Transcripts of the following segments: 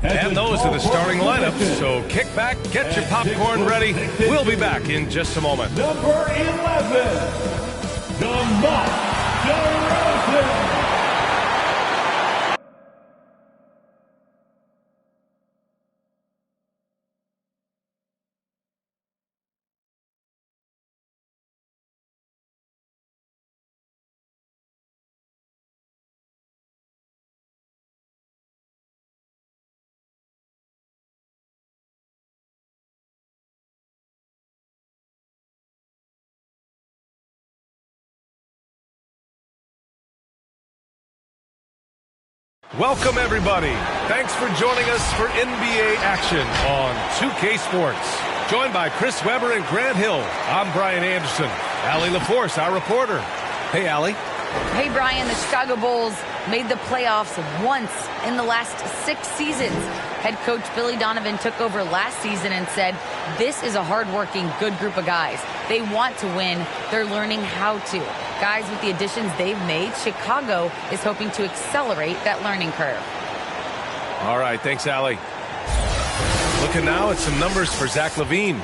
And those are the starting lineups, so kick back, get your popcorn ready. We'll be back in just a moment. Number 11, DeMar DeRozan. Welcome, everybody. Thanks for joining us for NBA action on 2K Sports. Joined by Chris Webber and Grant Hill, I'm Brian Anderson. Allie LaForce, our reporter. Hey, Allie. Hey, Brian. The Chicago Bulls made the playoffs once in the last 6 seasons. Head coach Billy Donovan took over last season and said, this is a hardworking, good group of guys. They want to win. They're learning how to. Guys, with the additions they've made, Chicago is hoping to accelerate that learning curve. All right, thanks, Allie. Looking now at some numbers for Zach LaVine.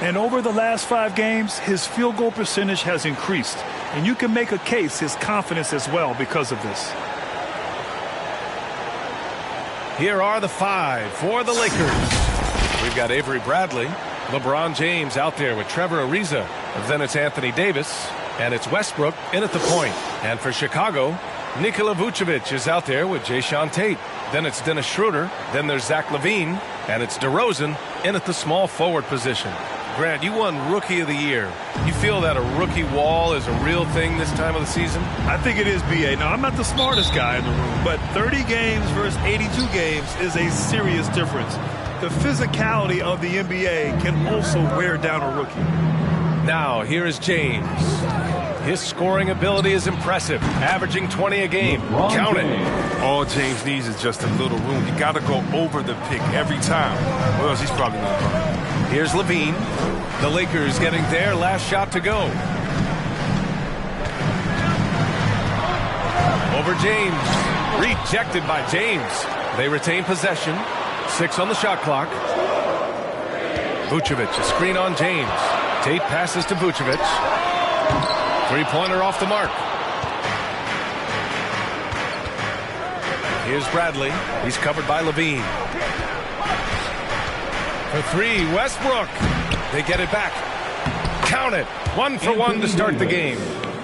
And over the last 5 games, his field goal percentage has increased. And you can make a case his confidence as well because of this. Here are the 5 for the Lakers. We've got Avery Bradley, LeBron James out there with Trevor Ariza. Then it's Anthony Davis, and it's Westbrook in at the point. And for Chicago, Nikola Vucevic is out there with Jayshawn Tate. Then it's Dennis Schroeder. Then there's Zach LaVine, and it's DeRozan in at the small forward position. Grant, you won Rookie of the Year. You feel that a rookie wall is a real thing this time of the season? I think it is, B.A. Now, I'm not the smartest guy in the room, but 30 games versus 82 games is a serious difference. The physicality of the NBA can also wear down a rookie. Now, here is James. His scoring ability is impressive, averaging 20 a game. Count it. All James needs is just a little room. You got to go over the pick every time, or else he's probably going to burn. Here's LaVine. The Lakers getting their last shot to go. Over James. Rejected by James. They retain possession. 6 on the shot clock. Vucevic, a screen on James. Tate passes to Vucevic. Three-pointer off the mark. Here's Bradley. He's covered by LaVine. For 3, Westbrook. They get it back. Count it. 1 for 1 to start the game.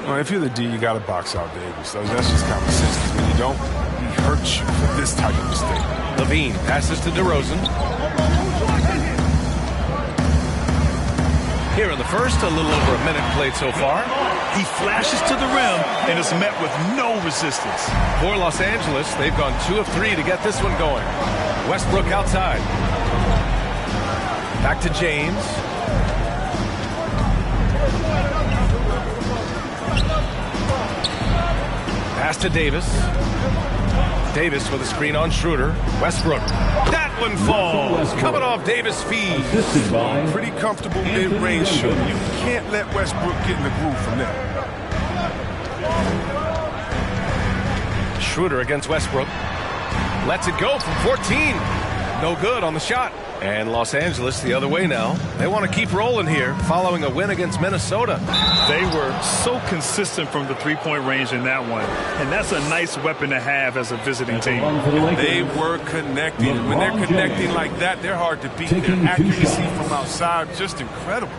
Well, if you're the D, you got to box out Davis. So that's just common sense. Because when you don't, he hurts you for this type of mistake. LaVine passes to DeRozan. Here in the first, a little over a minute played so far. He flashes to the rim and is met with no resistance. For Los Angeles, they've gone 2 of 3 to get this one going. Westbrook outside. Back to James. Pass to Davis. Davis with a screen on Schroeder. Westbrook. That one falls. Coming off Davis' feed. Pretty comfortable mid-range shooting. You can't let Westbrook get in the groove from there. Schroeder against Westbrook. Lets it go from 14. No good on the shot. And Los Angeles the other way now. They want to keep rolling here following a win against Minnesota. They were so consistent from the three-point range in that one. And that's a nice weapon to have as a visiting team. They were connecting. When they're connecting like that, they're hard to beat. Their accuracy from outside, just incredible.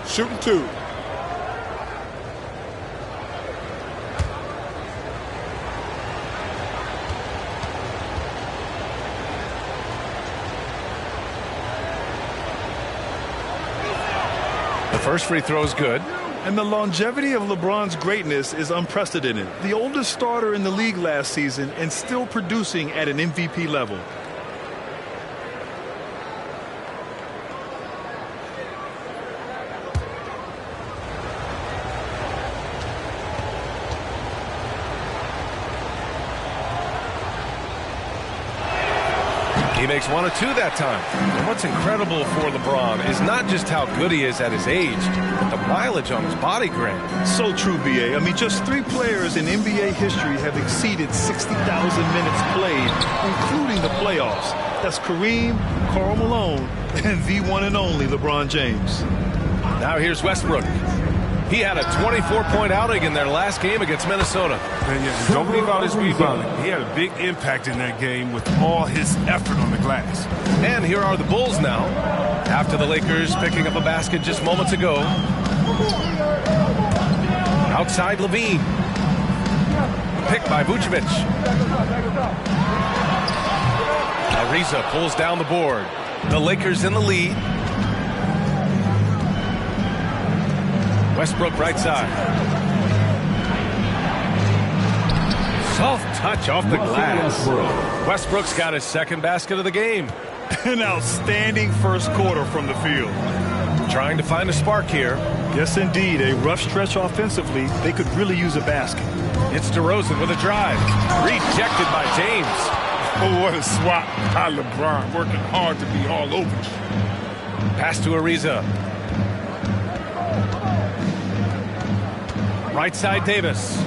Shooting 2. The first free throw is good. And the longevity of LeBron's greatness is unprecedented. The oldest starter in the league last season and still producing at an MVP level. He makes 1 of 2 that time. And what's incredible for LeBron is not just how good he is at his age, but the mileage on his body grant. So true, B.A. I mean, just 3 players in NBA history have exceeded 60,000 minutes played, including the playoffs. That's Kareem, Karl Malone, and the one and only LeBron James. Now here's Westbrook. He had a 24-point outing in their last game against Minnesota. And yeah, don't leave out his rebounding. He had a big impact in that game with all his effort on the glass. And here are the Bulls now, after the Lakers picking up a basket just moments ago. Outside Levine. Picked by Vucevic. Ariza pulls down the board. The Lakers in the lead. Westbrook right side. Soft touch off the glass. Westbrook's got his second basket of the game. An outstanding first quarter from the field. Trying to find a spark here. Yes, indeed. A rough stretch offensively. They could really use a basket. It's DeRozan with a drive. Rejected by James. Oh, what a swat by LeBron. Working hard to be all over. Pass to Ariza. Right side Davis.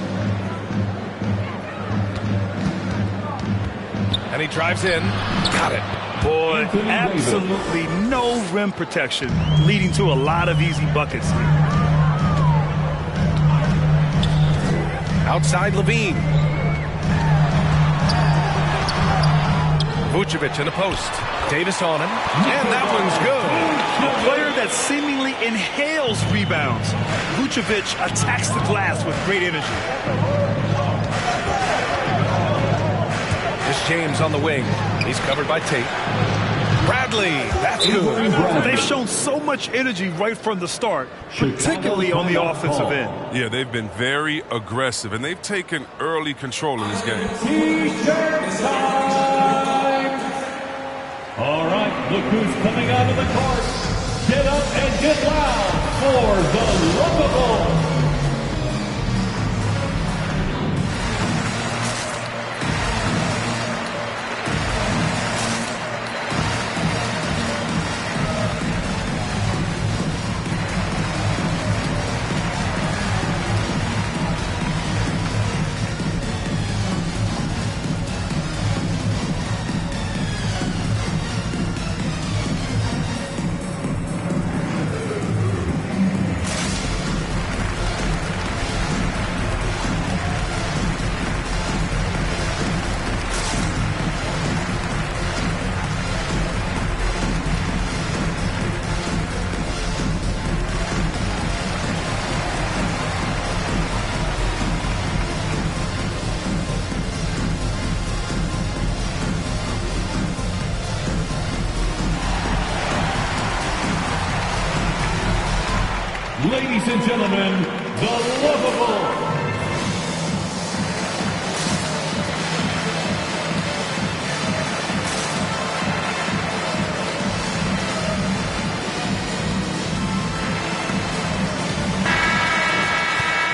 And he drives in. Got it. Boy, absolutely no rim protection, leading to a lot of easy buckets. Outside Levine. Vucevic in the post. Davis on him. And that one's good. A player that seemingly inhales rebounds. Vucevic attacks the glass with great energy. Here's James on the wing. He's covered by Tate. Bradley, that's good. They've shown so much energy right from the start, particularly on the offensive end. Yeah, they've been very aggressive, and they've taken early control in this game. T-shirt time! All right, look who's coming out of the court. Get up and get loud for the Lovable. Ladies and gentlemen, the Lovable.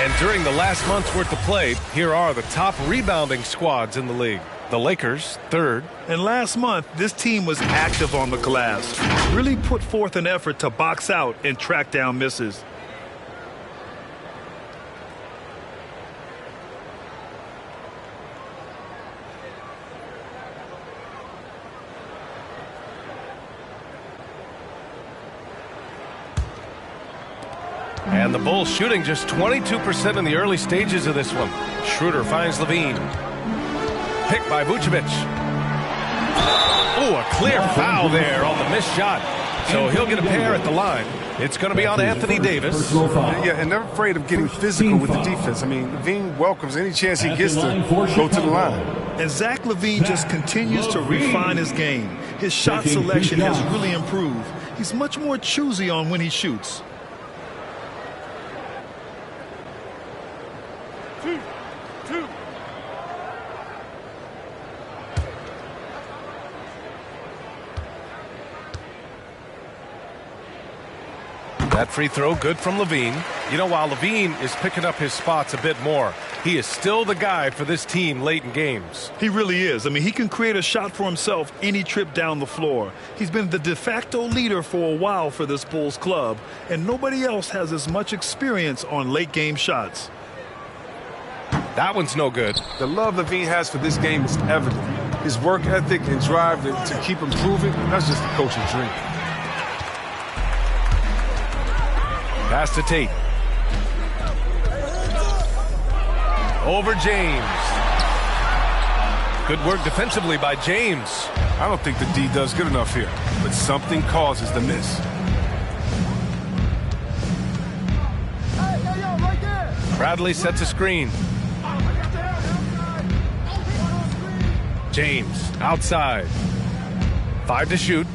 And during the last month's worth of play, here are the top rebounding squads in the league. The Lakers, third. And last month, this team was active on the glass. Really put forth an effort to box out and track down misses. And the Bulls shooting just 22% in the early stages of this one. Schroeder finds Levine. Picked by Vucevic. Oh, a clear foul there on the missed shot. So he'll get a pair at the line. It's going to be on Anthony Davis. Yeah, and never afraid of getting physical with the defense. I mean, Levine welcomes any chance he gets to go to the line. And Zach LaVine just continues to refine his game. His shot selection has really improved. He's much more choosy on when he shoots. That free throw good from Levine. You know, while Levine is picking up his spots a bit more, he is still the guy for this team late in games. He really is. I mean, he can create a shot for himself any trip down the floor. He's been the de facto leader for a while for this Bulls club, and nobody else has as much experience on late game shots. That one's no good. The love Levine has for this game is evident. His work ethic and drive to keep improving, that's just the coach's dream. Pass to Tate. Over James. Good work defensively by James. I don't think the D does good enough here, but something causes the miss. Bradley sets a screen. James outside. 5 to shoot.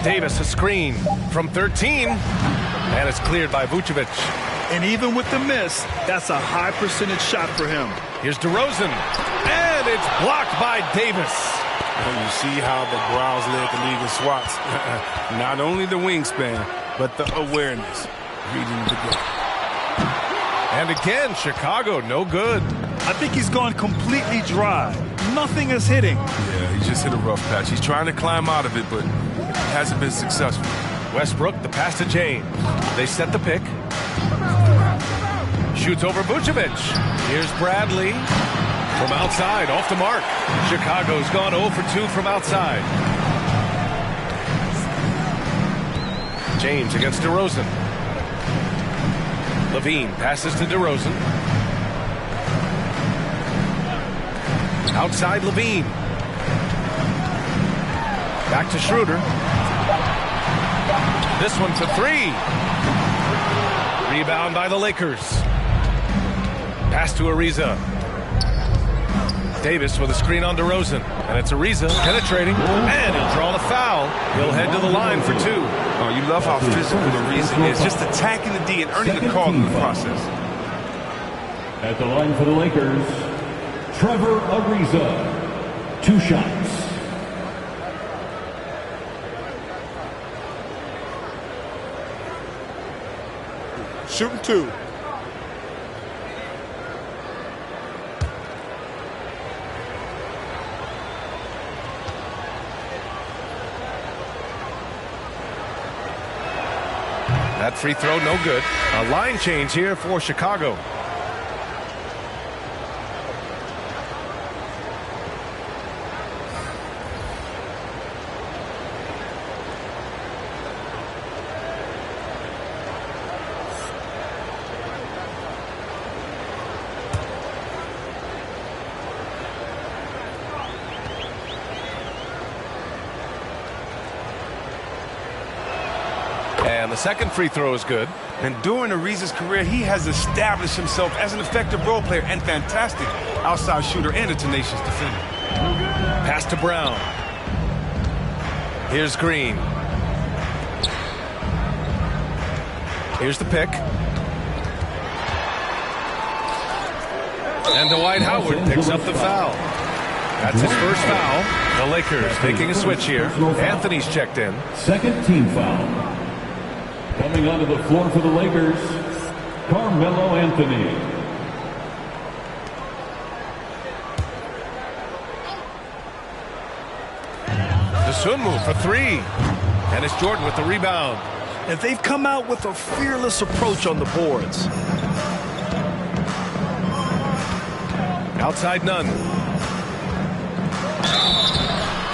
Davis a screen from 13. And it's cleared by Vucevic. And even with the miss, that's a high percentage shot for him. Here's DeRozan. And it's blocked by Davis. And you see how the Browns led the league in swats. Not only the wingspan, but the awareness. Reading the game. And again, Chicago, no good. I think he's gone completely dry. Nothing is hitting. Yeah, he just hit a rough patch. He's trying to climb out of it, but it hasn't been successful. Westbrook, the pass to James. They set the pick. Shoots over Vucevic. Here's Bradley. From outside, off the mark. Chicago's gone 0 for 2 from outside. James against DeRozan. Levine passes to DeRozan. Outside Levine. Back to Schroeder. This one for 3. Rebound by the Lakers. Pass to Ariza. Davis with a screen on DeRozan. And it's Ariza penetrating. And he'll draw the foul. He'll head to the line for 2. Oh, you love how physical Ariza is. Just attacking the D and earning the call in the process. At the line for the Lakers, Trevor Ariza. 2 shots. Shooting 2. That free throw, no good. A line change here for Chicago. And the second free throw is good. And during Ariza's career, he has established himself as an effective role player and fantastic outside shooter and a tenacious defender. Pass to Brown. Here's Green. Here's the pick. And Dwight Howard picks up the foul. That's his first foul. The Lakers taking a switch here. Anthony's checked in. Second team foul. Coming onto the floor for the Lakers, Carmelo Anthony. The swim move for 3. And it's Jordan with the rebound. And they've come out with a fearless approach on the boards. Outside Nunn.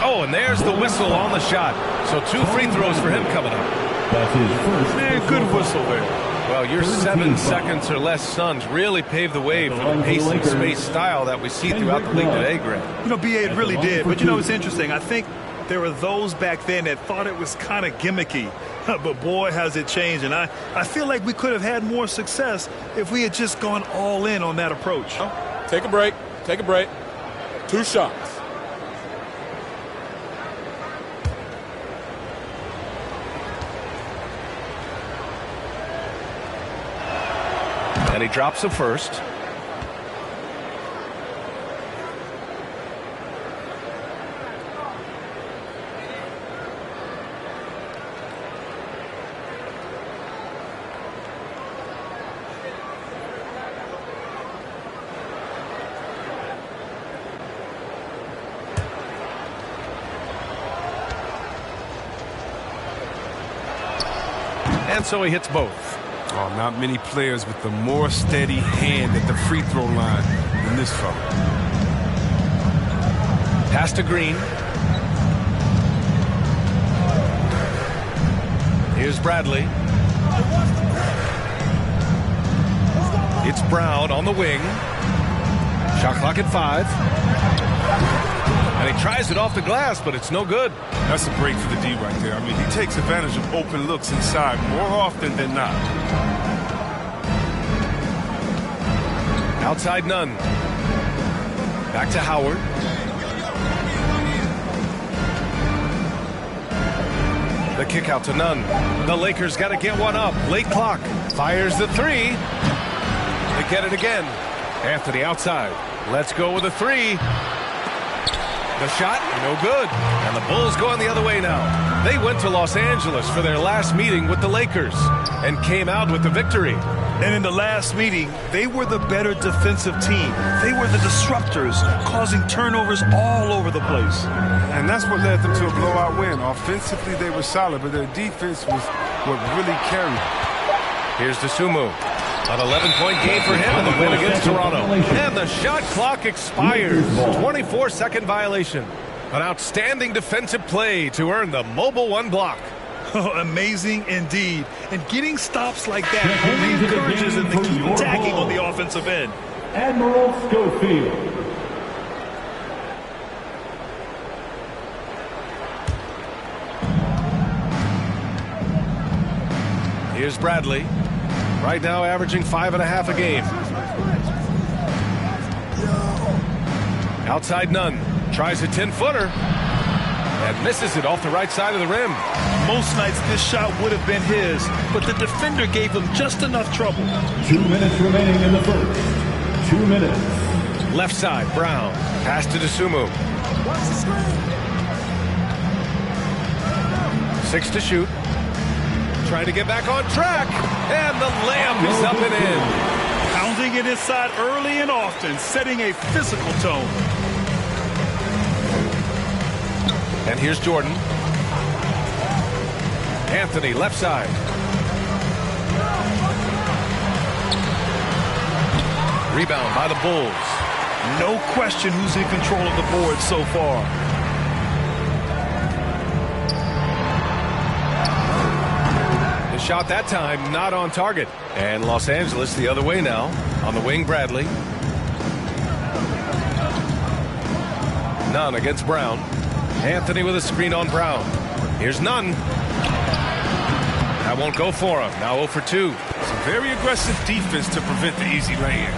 Oh, and there's the whistle on the shot. So 2 free throws for him coming up. That's his first. Man, good whistle there. Well, your 7 seconds or less Suns really paved the way for the pace and space style that we see throughout the league today, Grant. You know, B.A., it really did. But, you know, it's interesting. I think there were those back then that thought it was kind of gimmicky. But, boy, has it changed. And I feel like we could have had more success if we had just gone all in on that approach. Take a break. Take a break. 2 shots. And he drops the first. And so he hits both. Oh, not many players with a more steady hand at the free throw line than this fella. Pass to Green. Here's Bradley. It's Brown on the wing. Shot clock at 5. And he tries it off the glass, but it's no good. That's a break for the D right there. I mean, he takes advantage of open looks inside more often than not. Outside Nunn. Back to Howard. The kick out to Nunn. The Lakers got to get one up. Late clock. Fires the 3. They get it again. Anthony outside. Let's go with a 3. The shot, no good. And the Bulls going the other way now. They went to Los Angeles for their last meeting with the Lakers and came out with the victory. And in the last meeting, they were the better defensive team. They were the disruptors, causing turnovers all over the place. And that's what led them to a blowout win. Offensively, they were solid, but their defense was what really carried them. Here's DeSumo. An 11-point game for him in the win against Toronto. And the shot clock expires. 24-second violation. An outstanding defensive play to earn the Mobile One block. Amazing indeed. And getting stops like that only encourages them to keep attacking on the offensive end. Admiral Schofield. Here's Bradley. Right now averaging 5.5 a game. Outside Nunn. Tries a 10-footer. And misses it off the right side of the rim. Most nights this shot would have been his, but the defender gave him just enough trouble. 2 minutes remaining in the first. 2 minutes. Left side, Brown. Pass to DeSumo. 6 to shoot. Trying to get back on track. And the layup is up and in. Pounding it inside early and often, setting a physical tone. And here's Jordan. Anthony, left side. Rebound by the Bulls. No question who's in control of the board so far. The shot that time not on target. And Los Angeles the other way now. On the wing, Bradley. Nunn against Brown. Anthony with a screen on Brown. Here's Nunn. That won't go for him. Now 0 for 2. Some very aggressive defense to prevent the easy lay-in.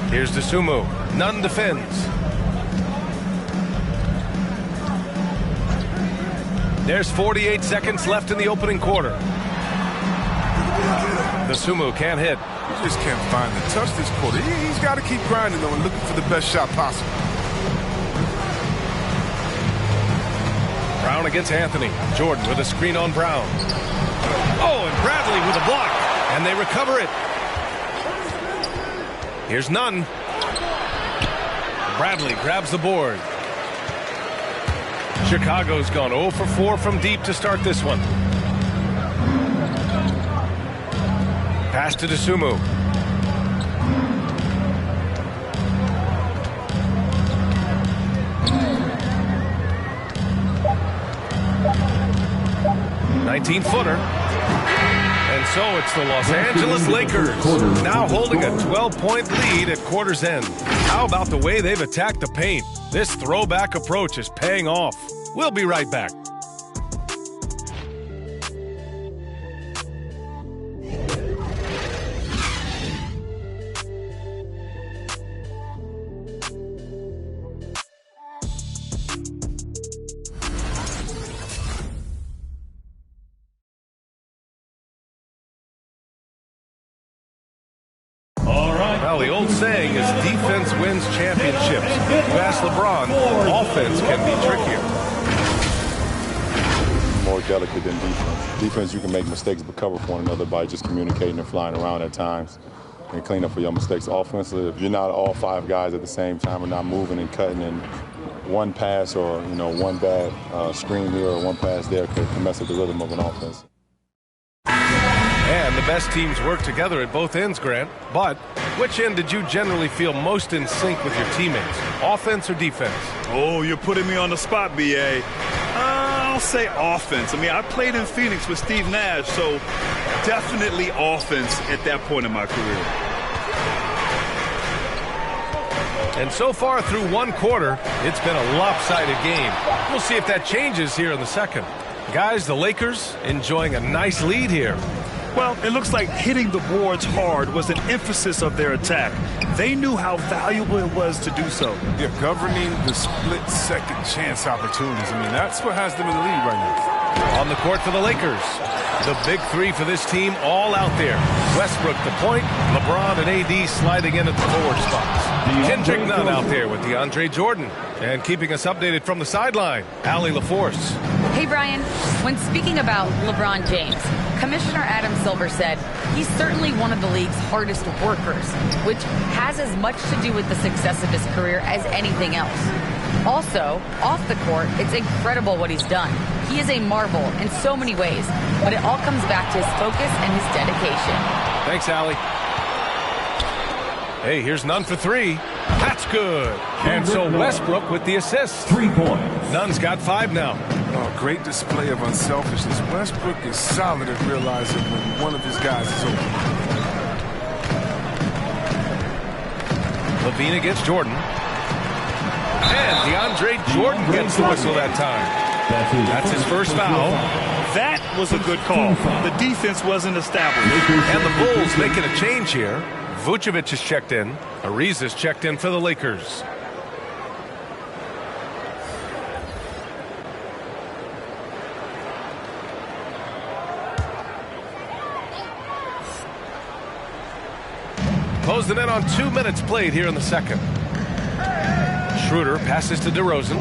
Here's DeSumo. Nunn defends. There's 48 seconds left in the opening quarter. DeSumo can't hit. He just can't find the touch this quarter. He's got to keep grinding, though, and looking for the best shot possible. Brown against Anthony. Jordan with a screen on Brown. Oh, and Bradley with a block. And they recover it. Here's Nunn. Bradley grabs the board. Chicago's gone 0 for 4 from deep to start this one. Pass to DeSumo. $19-footer. And so it's the Los Angeles Lakers now holding a 12-point lead at quarter's end. How about the way they've attacked the paint? This throwback approach is paying off. We'll be right back. Well, the old saying is defense wins championships. You ask LeBron, offense can be trickier. More delicate than defense. Defense, you can make mistakes but cover for one another by just communicating and flying around at times and clean up for your mistakes. Offensively, if you're not all 5 guys at the same time and not moving and cutting and one pass or, one bad screen here or one pass there can mess with the rhythm of an offense. And the best teams work together at both ends, Grant. But which end did you generally feel most in sync with your teammates, offense or defense? Oh, you're putting me on the spot, B.A. I'll say offense. I mean, I played in Phoenix with Steve Nash, so definitely offense at that point in my career. And so far through one quarter, it's been a lopsided game. We'll see if that changes here in the second. Guys, the Lakers enjoying a nice lead here. Well, it looks like hitting the boards hard was an emphasis of their attack. They knew how valuable it was to do so. Yeah, governing the split-second chance opportunities. I mean, that's what has them in the lead right now. On the court for the Lakers. The big three for this team all out there. Westbrook the point, LeBron and AD sliding in at the forward spots. Kendrick Nunn out there with DeAndre Jordan. And keeping us updated from the sideline, Allie LaForce. Hey, Brian. When speaking about LeBron James, Commissioner Adam Silver said he's certainly one of the league's hardest workers, which has as much to do with the success of his career as anything else. Also, off the court, it's incredible what he's done. He is a marvel in so many ways, but it all comes back to his focus and his dedication. Thanks, Allie. Hey, here's Nunn for three. That's good. And so Westbrook with the assist. 3 points. Nunn's got 5 now. Oh, great display of unselfishness. Westbrook is solid at realizing when one of his guys is open. Levine against Jordan. And DeAndre Jordan gets the whistle that time. That's his first foul. That was a good call. The defense wasn't established. And the Bulls making a change here. Vucevic is checked in. Ariza's checked in for the Lakers. Closing in on 2 minutes played here in the second. Schroeder passes to DeRozan.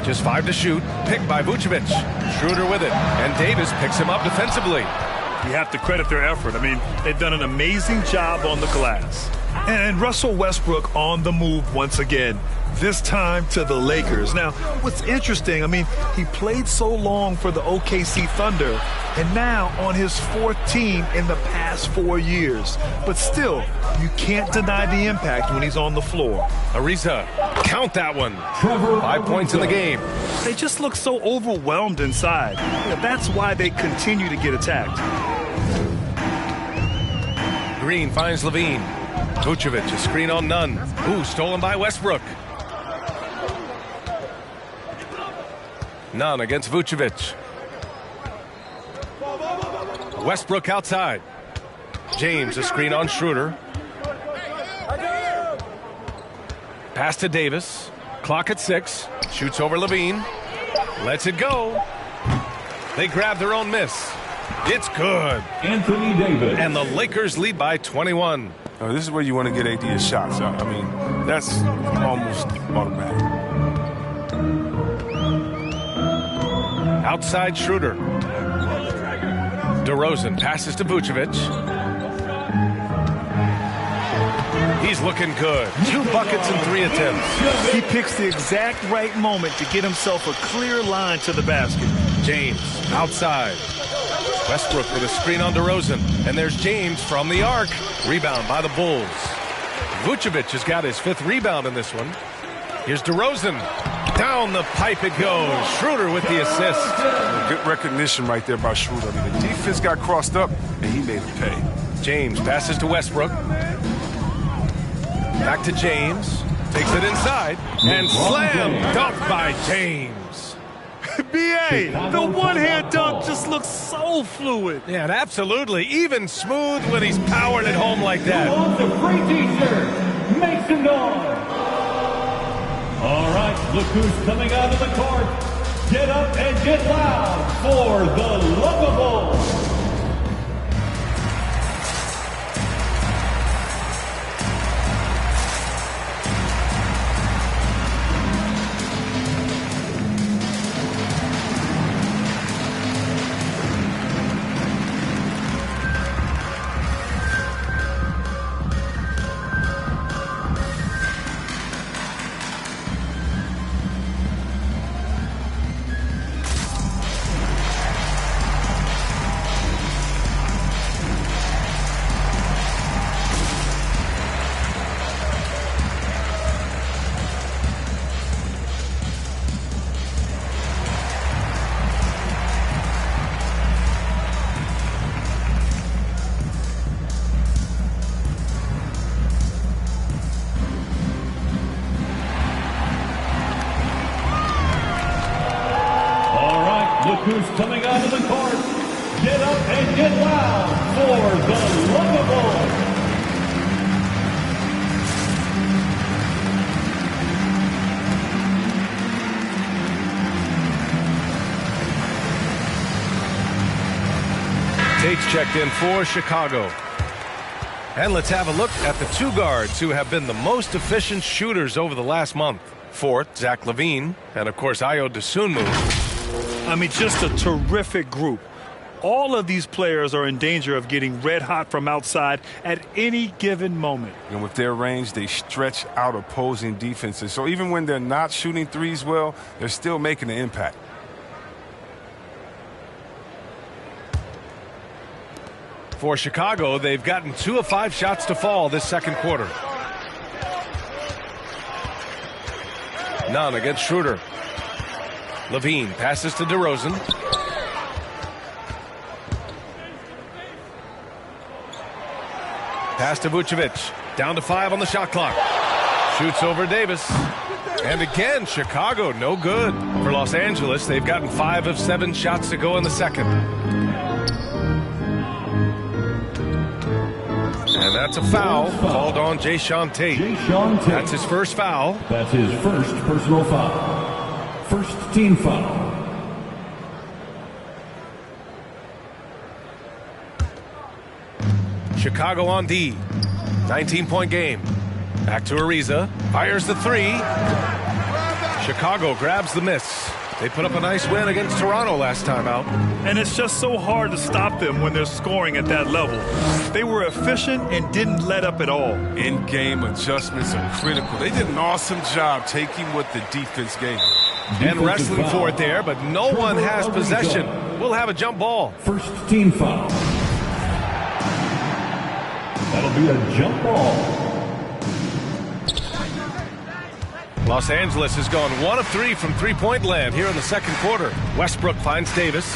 Just 5 to shoot. Picked by Vucevic. Schroeder with it. And Davis picks him up defensively. You have to credit their effort. I mean, they've done an amazing job on the glass. And Russell Westbrook on the move once again, this time to the Lakers. Now, what's interesting, I mean, he played so long for the OKC Thunder and now on his 4th team in the past 4 years. But still, you can't deny the impact when he's on the floor. Ariza, count that one. 5 points in the game. They just look so overwhelmed inside. That's why they continue to get attacked. Green finds Levine. Vucevic, a screen on Nunn. Ooh, stolen by Westbrook. Nunn against Vucevic. Westbrook outside. James, a screen on Schroeder. Pass to Davis. Clock at 6. Shoots over Levine. Lets it go. They grab their own miss. It's good. Anthony Davis. And the Lakers lead by 21. This is where you want to get AD his shots. I mean, that's almost automatic. Outside Schroeder. DeRozan passes to Vucevic. He's looking good. 2 buckets and 3 attempts. He picks the exact right moment to get himself a clear line to the basket. James outside. Westbrook with a screen on DeRozan. And there's James from the arc. Rebound by the Bulls. Vucevic has got his 5th rebound in this one. Here's DeRozan. Down the pipe it goes. Schroeder with the assist. Good recognition right there by Schroeder. I mean, the defense got crossed up, and he made it pay. James passes to Westbrook. Back to James. Takes it inside. And slam dunk by James. B.A., the one-hand dunk just looks so fluid. Yeah, and absolutely. Even smooth when he's powered at home like that. On the free t-shirt, Mason Dawn. All right, look who's coming out of the court. Get up and get loud for the Lovable. look who's coming onto the court. Get up and get loud for the Lovables. Tate's checked in for Chicago. And let's have a look at the two guards who have been the most efficient shooters over the last month. Fort, Zach LaVine, and of course Ayo Dosunmu. I mean, just a terrific group. All of these players are in danger of getting red hot from outside at any given moment. And with their range, they stretch out opposing defenses. So even when they're not shooting threes well, they're still making an impact. For Chicago, they've gotten 2 of 5 shots to fall this second quarter. None against Schroeder. LaVine passes to DeRozan. Pass to Vucevic. Down to 5 on the shot clock. Shoots over Davis. And again, Chicago, no good. For Los Angeles, they've gotten 5 of 7 shots to go in the second. And that's a foul called on Jayshawn Tate. That's his first foul. That's his first personal foul. First team foul. Chicago on D. 19-point game. Back to Ariza. Fires the 3. Chicago grabs the miss. They put up a nice win against Toronto last time out. And it's just so hard to stop them when they're scoring at that level. They were efficient and didn't let up at all. In-game adjustments are critical. They did an awesome job taking what the defense gave them. And wrestling for it there, but no one has possession. We'll have a jump ball. First team foul. That'll be a jump ball. Los Angeles has gone 1 of 3 from three-point land here in the second quarter. Westbrook finds Davis.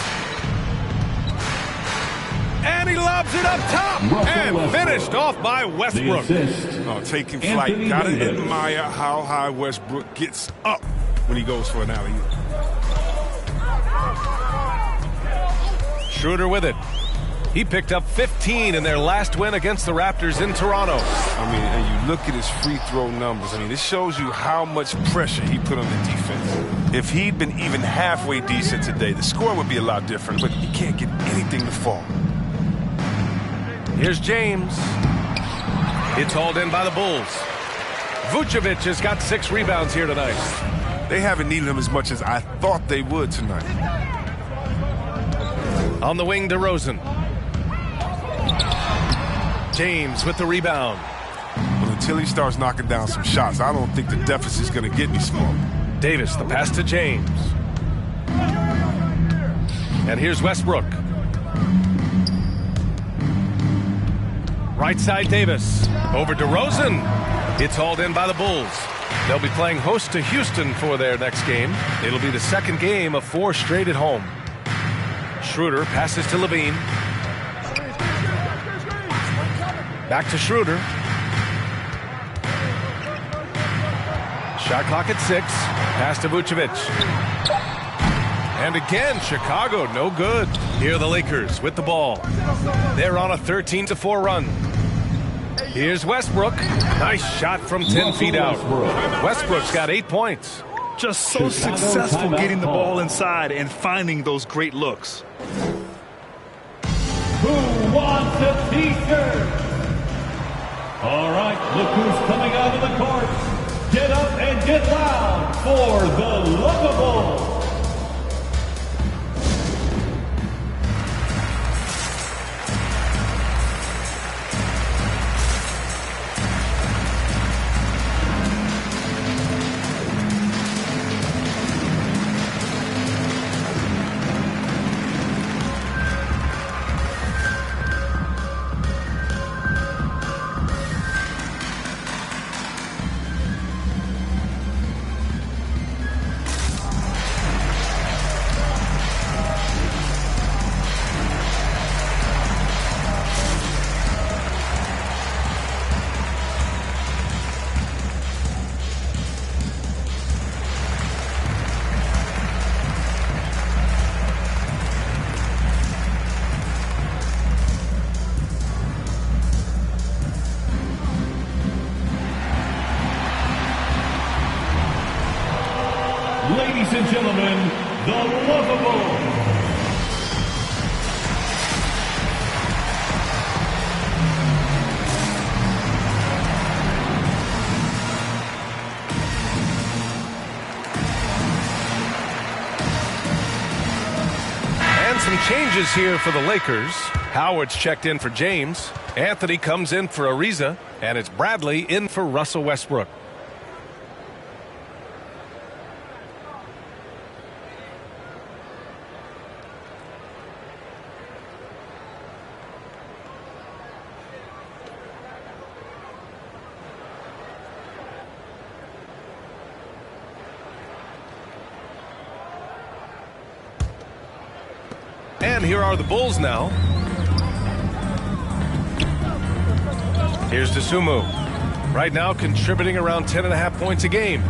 And he lobs it up top. And finished off by Westbrook. Oh, taking flight. Gotta admire how high Westbrook gets up when he goes for an alley-oop. Schroeder with it. He picked up 15 in their last win against the Raptors in Toronto. I mean, and you look at his free throw numbers. I mean, this shows you how much pressure he put on the defense. If he'd been even halfway decent today, the score would be a lot different, but he can't get anything to fall. Here's James. It's hauled in by the Bulls. Vucevic has got 6 rebounds here tonight. They haven't needed him as much as I thought they would tonight. On the wing, DeRozan. James with the rebound. Well, until he starts knocking down some shots, I don't think the deficit's going to get any smaller. Davis, the pass to James. And here's Westbrook. Right side, Davis. Over DeRozan. It's hauled in by the Bulls. They'll be playing host to Houston for their next game. It'll be the second game of 4 straight at home. Schroeder passes to LaVine. Back to Schroeder. Shot clock at 6. Pass to Vucevic. And again, Chicago, no good. Here are the Lakers with the ball. They're on a 13-4 run. Here's Westbrook. Nice shot from 10 feet out. Westbrook's got 8 points. Just so successful getting the ball inside and finding those great looks. Who wants a t-shirt? All right, look who's coming out of the court. Get up and get loud for the Lovables. ladies and gentlemen, the Lovable. Some changes here for the Lakers. Howard's checked in for James. Anthony comes in for Ariza. And it's Bradley in for Russell Westbrook. And here are the Bulls now. Here's Dosunmu. Right now contributing around 10.5 points a game.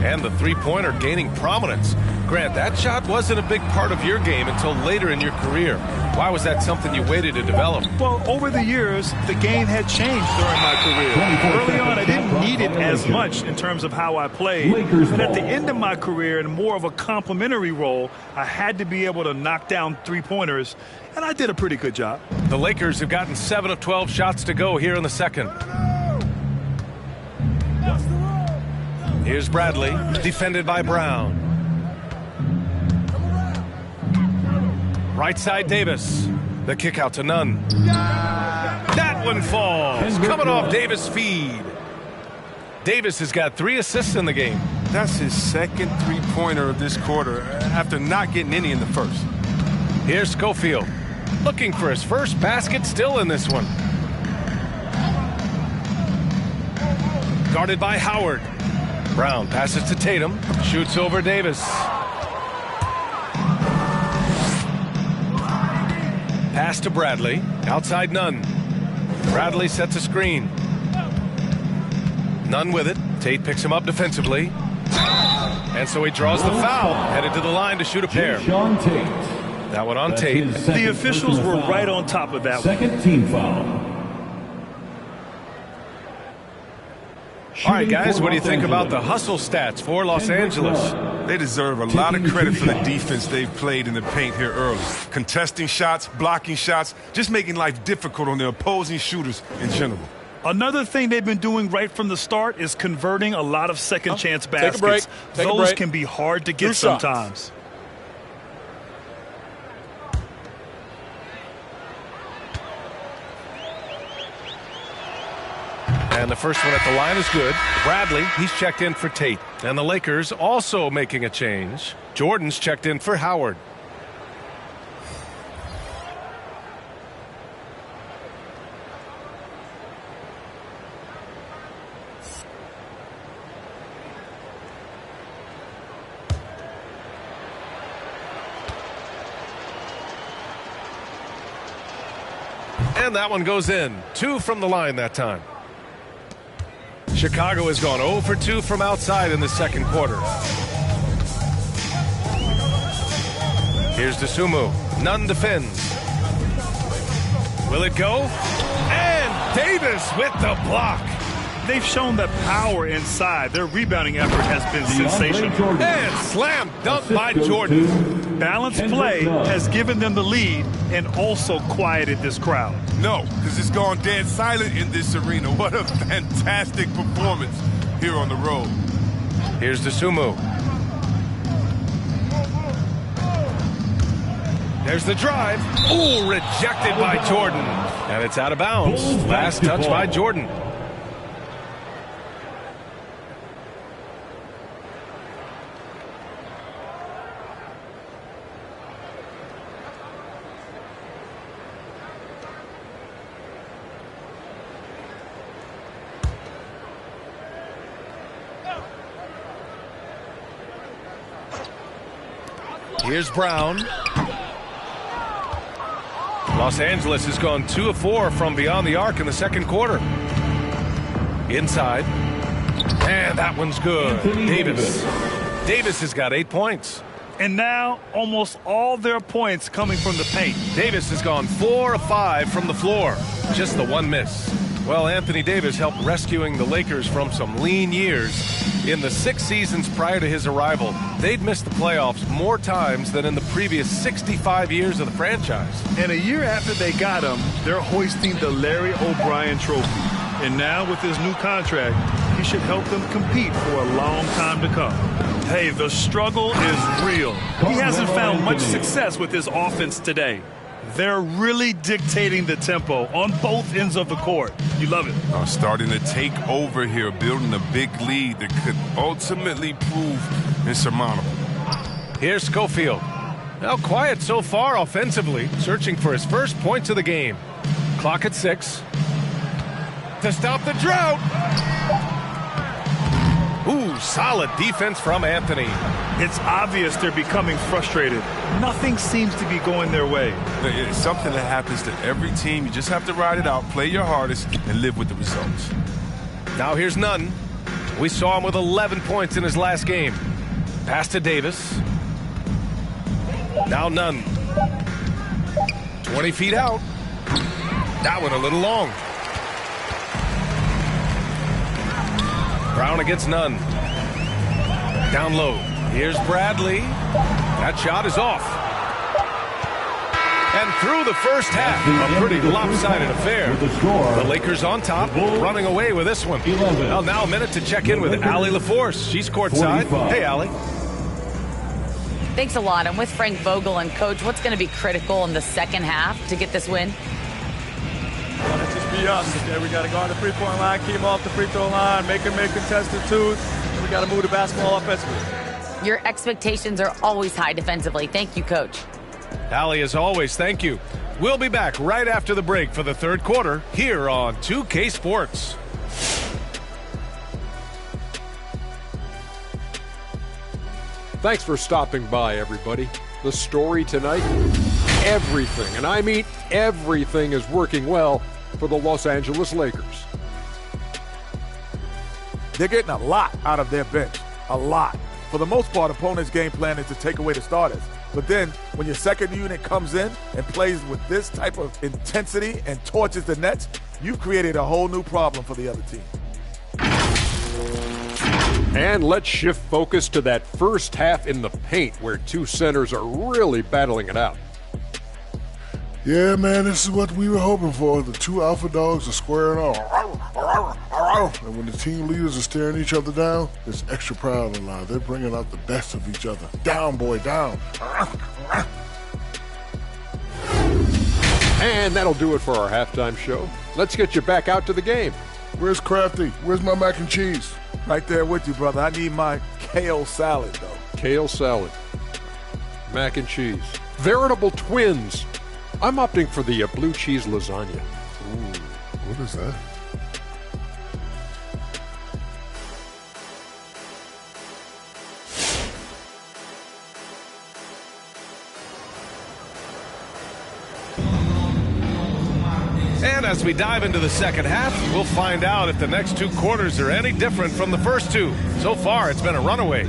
And the three-pointer gaining prominence. Grant, that shot wasn't a big part of your game until later in your career. Why was that something you waited to develop? Well, over the years, the game had changed during my career. Early on, I didn't need it as much in terms of how I played. But at the end of my career, in more of a complementary role, I had to be able to knock down three-pointers, and I did a pretty good job. The Lakers have gotten 7 of 12 shots to go here in the second. Here's Bradley, defended by Brown. Right side Davis. The kick out to Nunn. That one falls. Coming off Davis' feed. Davis has got 3 assists in the game. That's his second three-pointer of this quarter after not getting any in the first. Here's Schofield. Looking for his first basket, still in this one. Guarded by Howard. Brown passes to Tatum. Shoots over Davis. Pass to Bradley. Outside Nunn. Bradley sets a screen. Nunn with it. Tate picks him up defensively. And so he draws the foul. Headed to the line to shoot a pair. That one on Tate. The officials were right on top of that one. Second team foul. All right, guys, what do you think about the hustle stats for Los Angeles? They deserve a lot of credit for the defense they've played in the paint here early. Contesting shots, blocking shots, just making life difficult on the opposing shooters in general. Another thing they've been doing right from the start is converting a lot of second-chance baskets. Take a break. Those can be hard to get sometimes. And the first one at the line is good. Bradley, he's checked in for Tate. And the Lakers also making a change. Jordan's checked in for Howard. And that one goes in. 2 from the line that time. Chicago has gone 0 for 2 from outside in the second quarter. Here's Dosunmu. Nunn defends. Will it go? And Davis with the block. They've shown that power inside. Their rebounding effort has been sensational. And slam dunk by Jordan. Balanced play has given them the lead and also quieted this crowd. No, because it's gone dead silent in this arena. What a fantastic performance here on the road. Here's Dosunmu. There's the drive. Ooh, rejected by Jordan. And it's out of bounds. Last touch by Jordan. Here's Brown. Los Angeles has gone 2 of 4 from beyond the arc in the second quarter. Inside. And that one's good. Davis. Davis has got 8 points. And now almost all their points coming from the paint. Davis has gone 4 of 5 from the floor. Just the one miss. Well, Anthony Davis helped rescuing the Lakers from some lean years. In the 6 seasons prior to his arrival, they'd missed the playoffs more times than in the previous 65 years of the franchise. And a year after they got him, they're hoisting the Larry O'Brien Trophy. And now with his new contract, he should help them compete for a long time to come. Hey, the struggle is real. He hasn't found much success with his offense today. They're really dictating the tempo on both ends of the court. You love it. Starting to take over here, building a big lead that could ultimately prove insurmountable. Here's Schofield. Now quiet so far offensively, searching for his first points of the game. Clock at 6. To stop the drought. Ooh, solid defense from Anthony. It's obvious they're becoming frustrated. Nothing seems to be going their way. It's something that happens to every team. You just have to ride it out, play your hardest, and live with the results. Now here's Nunn. We saw him with 11 points in his last game. Pass to Davis. Now Nunn. 20 feet out. That one a little long. Brown against Nunn. Down low. Here's Bradley. That shot is off. And through the first half, a pretty lopsided affair. The Lakers on top, running away with this one. Well, now a minute to check in with Allie LaForce. She's courtside. Hey, Allie. Thanks a lot. I'm with Frank Vogel. And, Coach, what's going to be critical in the second half to get this win? Let's just be us. Okay, we got to go on the three-point line, keep off the free throw line, make contested twos. We got to move the basketball offensively. Your expectations are always high defensively. Thank you, Coach. Allie, as always, thank you. We'll be back right after the break for the third quarter here on 2K Sports. Thanks for stopping by, everybody. The story tonight, everything, and I mean everything, is working well for the Los Angeles Lakers. They're getting a lot out of their bench. A lot. For the most part, opponents' game plan is to take away the starters. But then, when your second unit comes in and plays with this type of intensity and torches the Nets, you've created a whole new problem for the other team. And let's shift focus to that first half in the paint, where two centers are really battling it out. Yeah, man, this is what we were hoping for. The two alpha dogs are squaring off. And when the team leaders are staring each other down, there's extra pride on the line. They're bringing out the best of each other. Down, boy, down. And that'll do it for our halftime show. Let's get you back out to the game. Where's Crafty? Where's my mac and cheese? Right there with you, brother. I need my kale salad, though. Kale salad. Mac and cheese. Veritable twins. I'm opting for the blue cheese lasagna. Ooh, what is that? And as we dive into the second half, we'll find out if the next two quarters are any different from the first two. So far, it's been a runaway.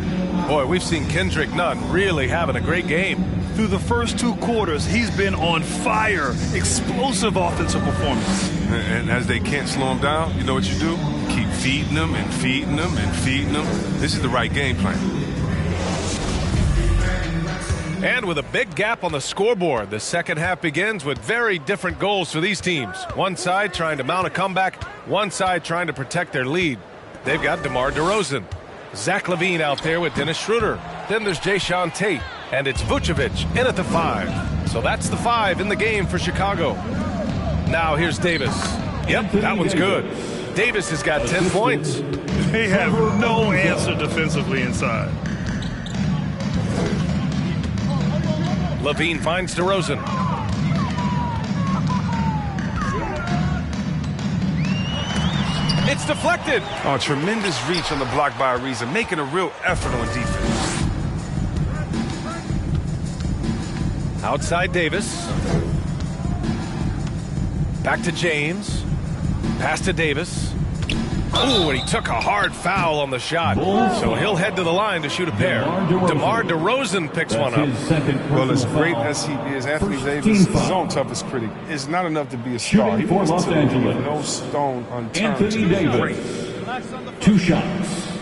Boy, we've seen Kendrick Nunn really having a great game. Through the first two quarters, he's been on fire. Explosive offensive performance. And as they can't slow him down, you know what you do? Keep feeding them and feeding them and feeding them. This is the right game plan. And with a big gap on the scoreboard, the second half begins with very different goals for these teams. One side trying to mount a comeback, one side trying to protect their lead. They've got DeMar DeRozan. Zach LaVine out there with Dennis Schroeder. Then there's Jayshawn Tate. And it's Vucevic in at the 5. So that's the 5 in the game for Chicago. Now here's Davis. Yep, that one's good. Davis has got 10 points. They have no answer defensively inside. LaVine finds DeRozan. It's deflected. Oh, tremendous reach on the block by Ariza, making a real effort on defense. Outside Davis. Back to James. Pass to Davis. Ooh, and he took a hard foul on the shot. So he'll head to the line to shoot a pair. DeMar DeRozan picks one up. Well, as great as he is, Anthony Davis, his own toughest critic, is not enough to be a star. He wants to leave no stone unturned. Anthony Davis, 2 shots.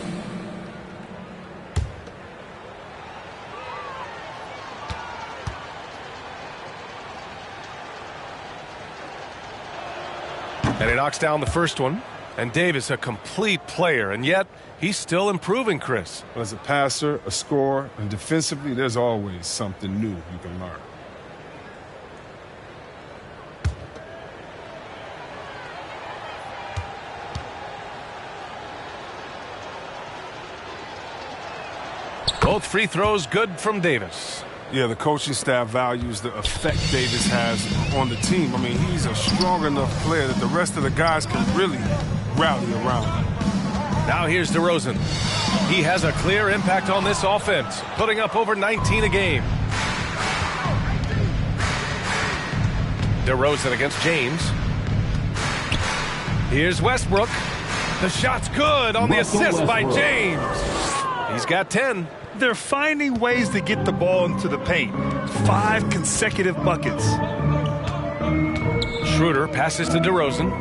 And he knocks down the first one. And Davis, a complete player, and yet he's still improving, Chris. Well, as a passer, a scorer, and defensively, there's always something new you can learn. Both free throws good from Davis. Yeah, the coaching staff values the effect Davis has on the team. I mean, he's a strong enough player that the rest of the guys can really rally around him. Now here's DeRozan. He has a clear impact on this offense, putting up over 19 a game. DeRozan against James. Here's Westbrook. The shot's good on the assist by James. He's got 10. They're finding ways to get the ball into the paint. 5 consecutive buckets. Schroeder passes to DeRozan.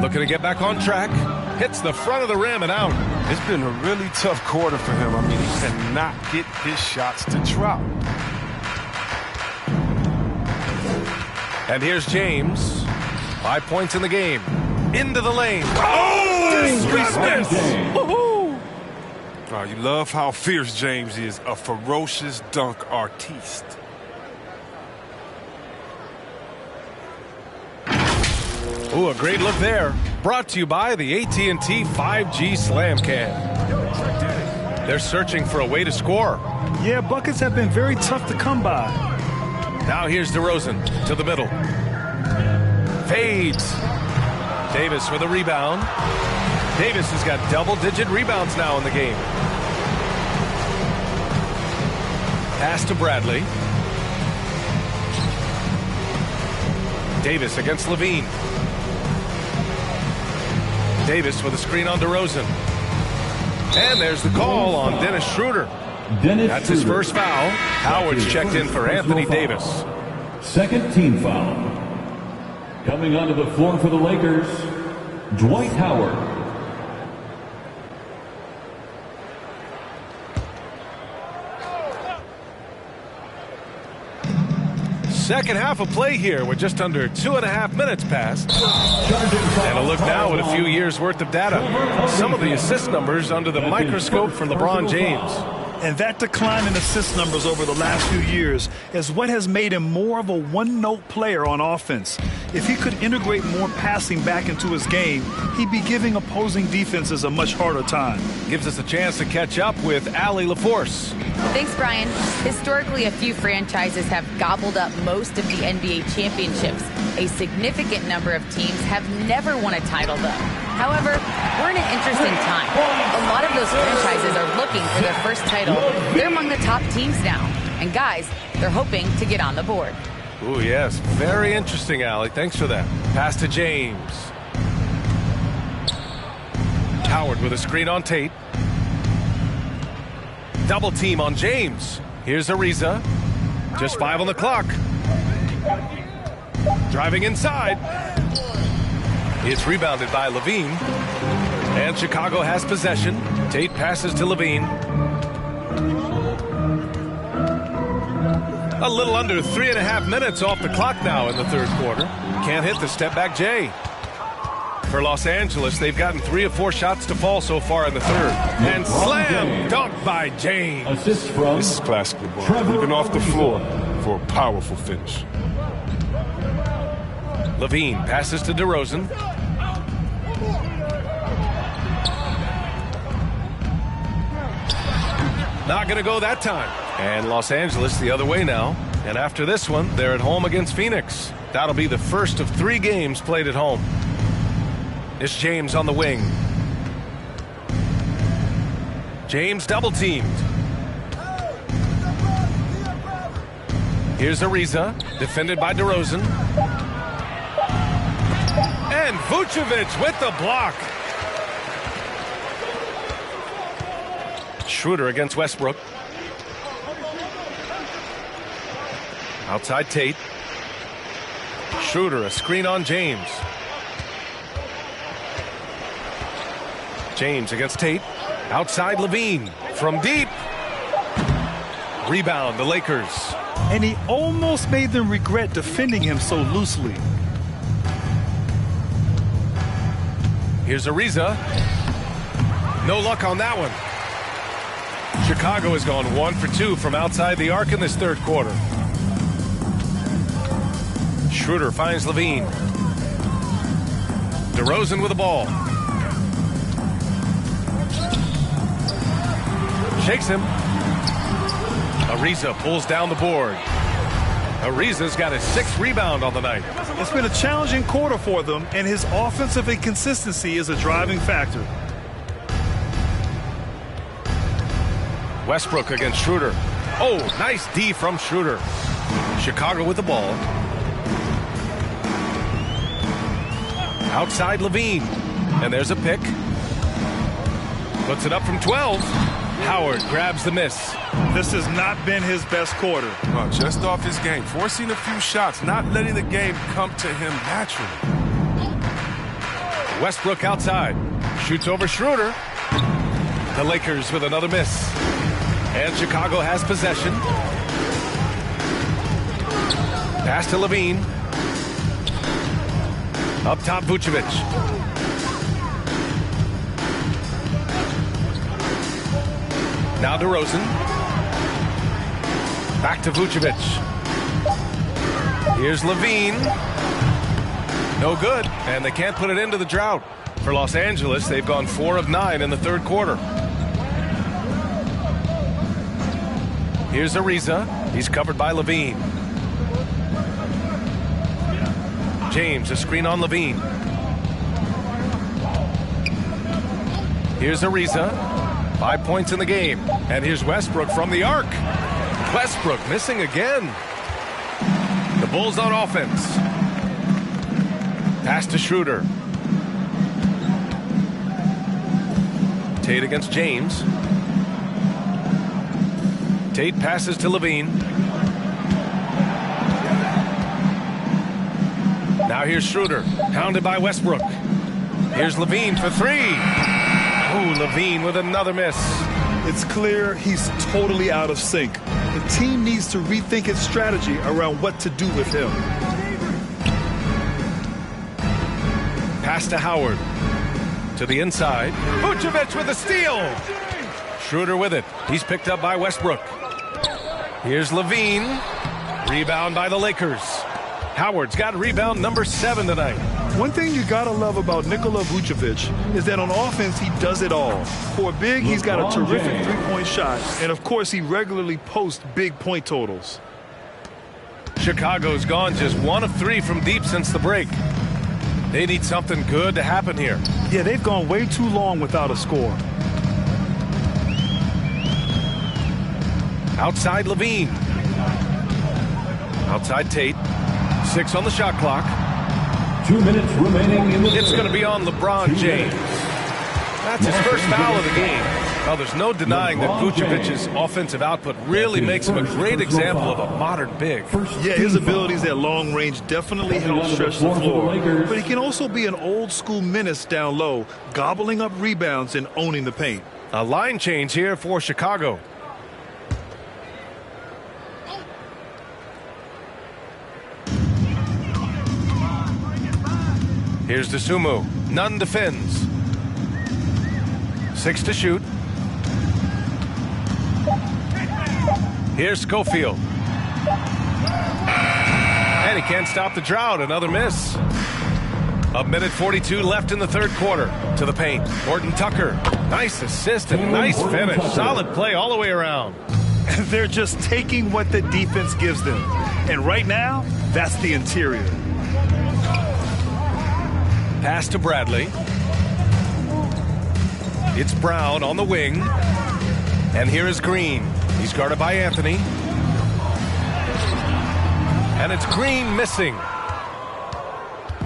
Looking to get back on track. Hits the front of the rim and out. It's been a really tough quarter for him. I mean, he cannot get his shots to drop. And here's James. 5 points in the game. Into the lane. Oh! Dismissed! Woohoo! Oh, you love how fierce James is. A ferocious dunk artiste. Ooh, a great look there. Brought to you by the AT&T 5G Slam Cam. They're searching for a way to score. Yeah, buckets have been very tough to come by. Now here's DeRozan to the middle. Fades. Davis with a rebound. Davis has got double-digit rebounds now in the game. Pass to Bradley. Davis against Levine. Davis with a screen on DeRozan. And there's the call on Dennis Schroeder. That's his first foul. Howard's checked in for Anthony Davis. Second team foul. Coming onto the floor for the Lakers, Dwight Howard. Second half of play here with just under 2.5 minutes passed. And a look now at a few years worth of data. Some of the assist numbers under the microscope for LeBron James. And that decline in assist numbers over the last few years is what has made him more of a one-note player on offense. If he could integrate more passing back into his game, he'd be giving opposing defenses a much harder time. Gives us a chance to catch up with Allie LaForce. Thanks, Brian. Historically, a few franchises have gobbled up most of the NBA championships. A significant number of teams have never won a title, though. However, we're in an interesting time. A lot of those franchises are looking for their first title. They're among the top teams now. And guys, they're hoping to get on the board. Ooh, yes. Very interesting, Allie. Thanks for that. Pass to James. Howard with a screen on Tate. Double team on James. Here's Ariza. Just 5 on the clock. Driving inside. It's rebounded by Levine. And Chicago has possession. Tate passes to Levine. A little under 3.5 minutes off the clock now in the third quarter. Can't hit the step-back J. For Los Angeles, they've gotten 3 of 4 shots to fall so far in the third. And slam dunk by James. Assist from This is classic LeBron. Leaping off the floor for a powerful finish. Levine passes to DeRozan. Not going to go that time. And Los Angeles the other way now. And after this one, they're at home against Phoenix. That'll be the first of 3 games played at home. It's James on the wing. James double teamed. Here's Ariza, defended by DeRozan. And Vucevic with the block. Schroeder against Westbrook. Outside Tate. Schroeder, a screen on James. James against Tate. Outside Levine. From deep. Rebound, the Lakers. And he almost made them regret defending him so loosely. Here's Ariza. No luck on that one. Chicago has gone 1 for 2 from outside the arc in this third quarter. Schroeder finds Levine. DeRozan with the ball. Shakes him. Ariza pulls down the board. Ariza's got his 6th rebound on the night. It's been a challenging quarter for them, and his offensive inconsistency is a driving factor. Westbrook against Schroeder. Oh, nice D from Schroeder. Chicago with the ball. Outside Levine. And there's a pick. Puts it up from 12. Howard grabs the miss. This has not been his best quarter. Well, just off his game, forcing a few shots, not letting the game come to him naturally. Westbrook outside. Shoots over Schroeder. The Lakers with another miss. And Chicago has possession. Pass to Levine. Up top, Vucevic. Now DeRozan. Back to Vucevic. Here's Levine. No good. And they can't put it into the drought. For Los Angeles, they've gone 4 of 9 in the third quarter. Here's Ariza. He's covered by Levine. James, a screen on Levine. Here's Ariza. 5 points in the game. And here's Westbrook from the arc. Westbrook missing again. The Bulls on offense. Pass to Schroeder. Tate against James. Tate passes to Levine. Now here's Schroeder, hounded by Westbrook. Here's Levine for 3. Ooh, Levine with another miss. It's clear he's totally out of sync. The team needs to rethink its strategy around what to do with him. Pass to Howard. To the inside. Vucevic with a steal. Schroeder with it. He's picked up by Westbrook. Here's Levine. Rebound by the Lakers. Howard's got rebound number 7 tonight. One thing you gotta love about Nikola Vucevic is that on offense he does it all. For a big, he's got a terrific three-point shot, and of course he regularly posts big point totals. Chicago's gone just 1 of 3 from deep since the break. They need something good to happen here. Yeah, they've gone way too long without a score. Outside Levine. Outside Tate. 6 on the shot clock. 2 minutes remaining in the It's going to be on LeBron James. That's his first foul of the game. Well, there's no denying that Vucevic's offensive output really makes him a great example of a modern big. Yeah, his abilities at long range definitely help stretch the floor. But he can also be an old-school menace down low, gobbling up rebounds and owning the paint. A line change here for Chicago. Here's Dosunmu. Nunn defends. 6 to shoot. Here's Schofield. And he can't stop the drought. Another miss. 1:42 left in the third quarter. To the paint. Horton Tucker. Nice assist and nice finish. Solid play all the way around. They're just taking what the defense gives them. And right now, that's the interior. Pass to Bradley. It's Brown on the wing. And here is Green. He's guarded by Anthony. And it's Green missing.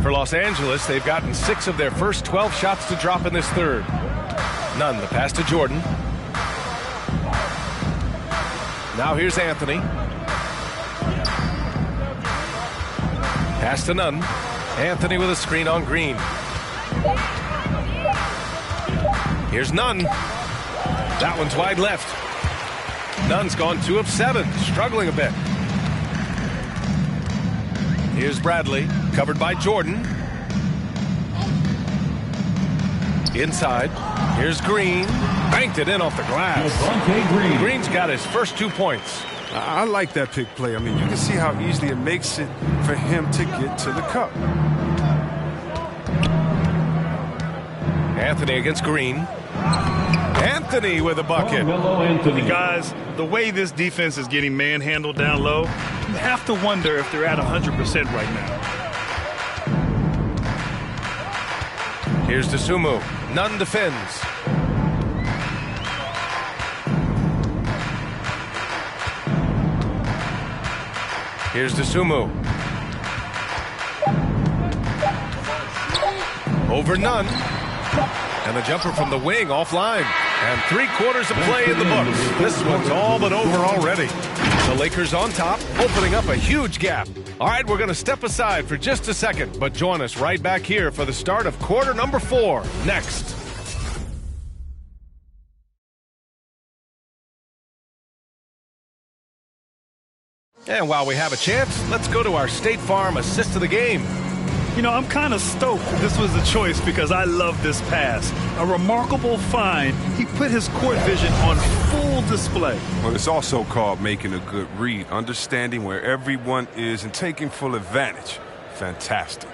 For Los Angeles, they've gotten 6 of their first 12 shots to drop in this third. Nunn, the pass to Jordan. Now here's Anthony. Pass to Nunn. Anthony with a screen on Green. Here's Nunn. That one's wide left. Nunn's gone 2 of 7, struggling a bit. Here's Bradley, covered by Jordan. Inside. Here's Green. Banked it in off the glass. Green's got his first 2 points. I like that pick play. I mean, you can see how easily it makes it for him to get to the cup. Anthony against Green. Anthony with a bucket. Guys, the way this defense is getting manhandled down low, you have to wonder if they're at 100% right now. Here's Dosunmu. Nunn defends. Here's Dosunmu. Over Nunn. And the jumper from the wing offline. And 3/4 of play in the books. This one's all but over already. The Lakers on top, opening up a huge gap. All right, we're going to step aside for just a second, but join us right back here for the start of quarter number 4 next. And while we have a chance, let's go to our State Farm assist of the game. You know, I'm kind of stoked this was the choice because I love this pass. A remarkable find. He put his court vision on full display. Well, it's also called making a good read, understanding where everyone is and taking full advantage. Fantastic.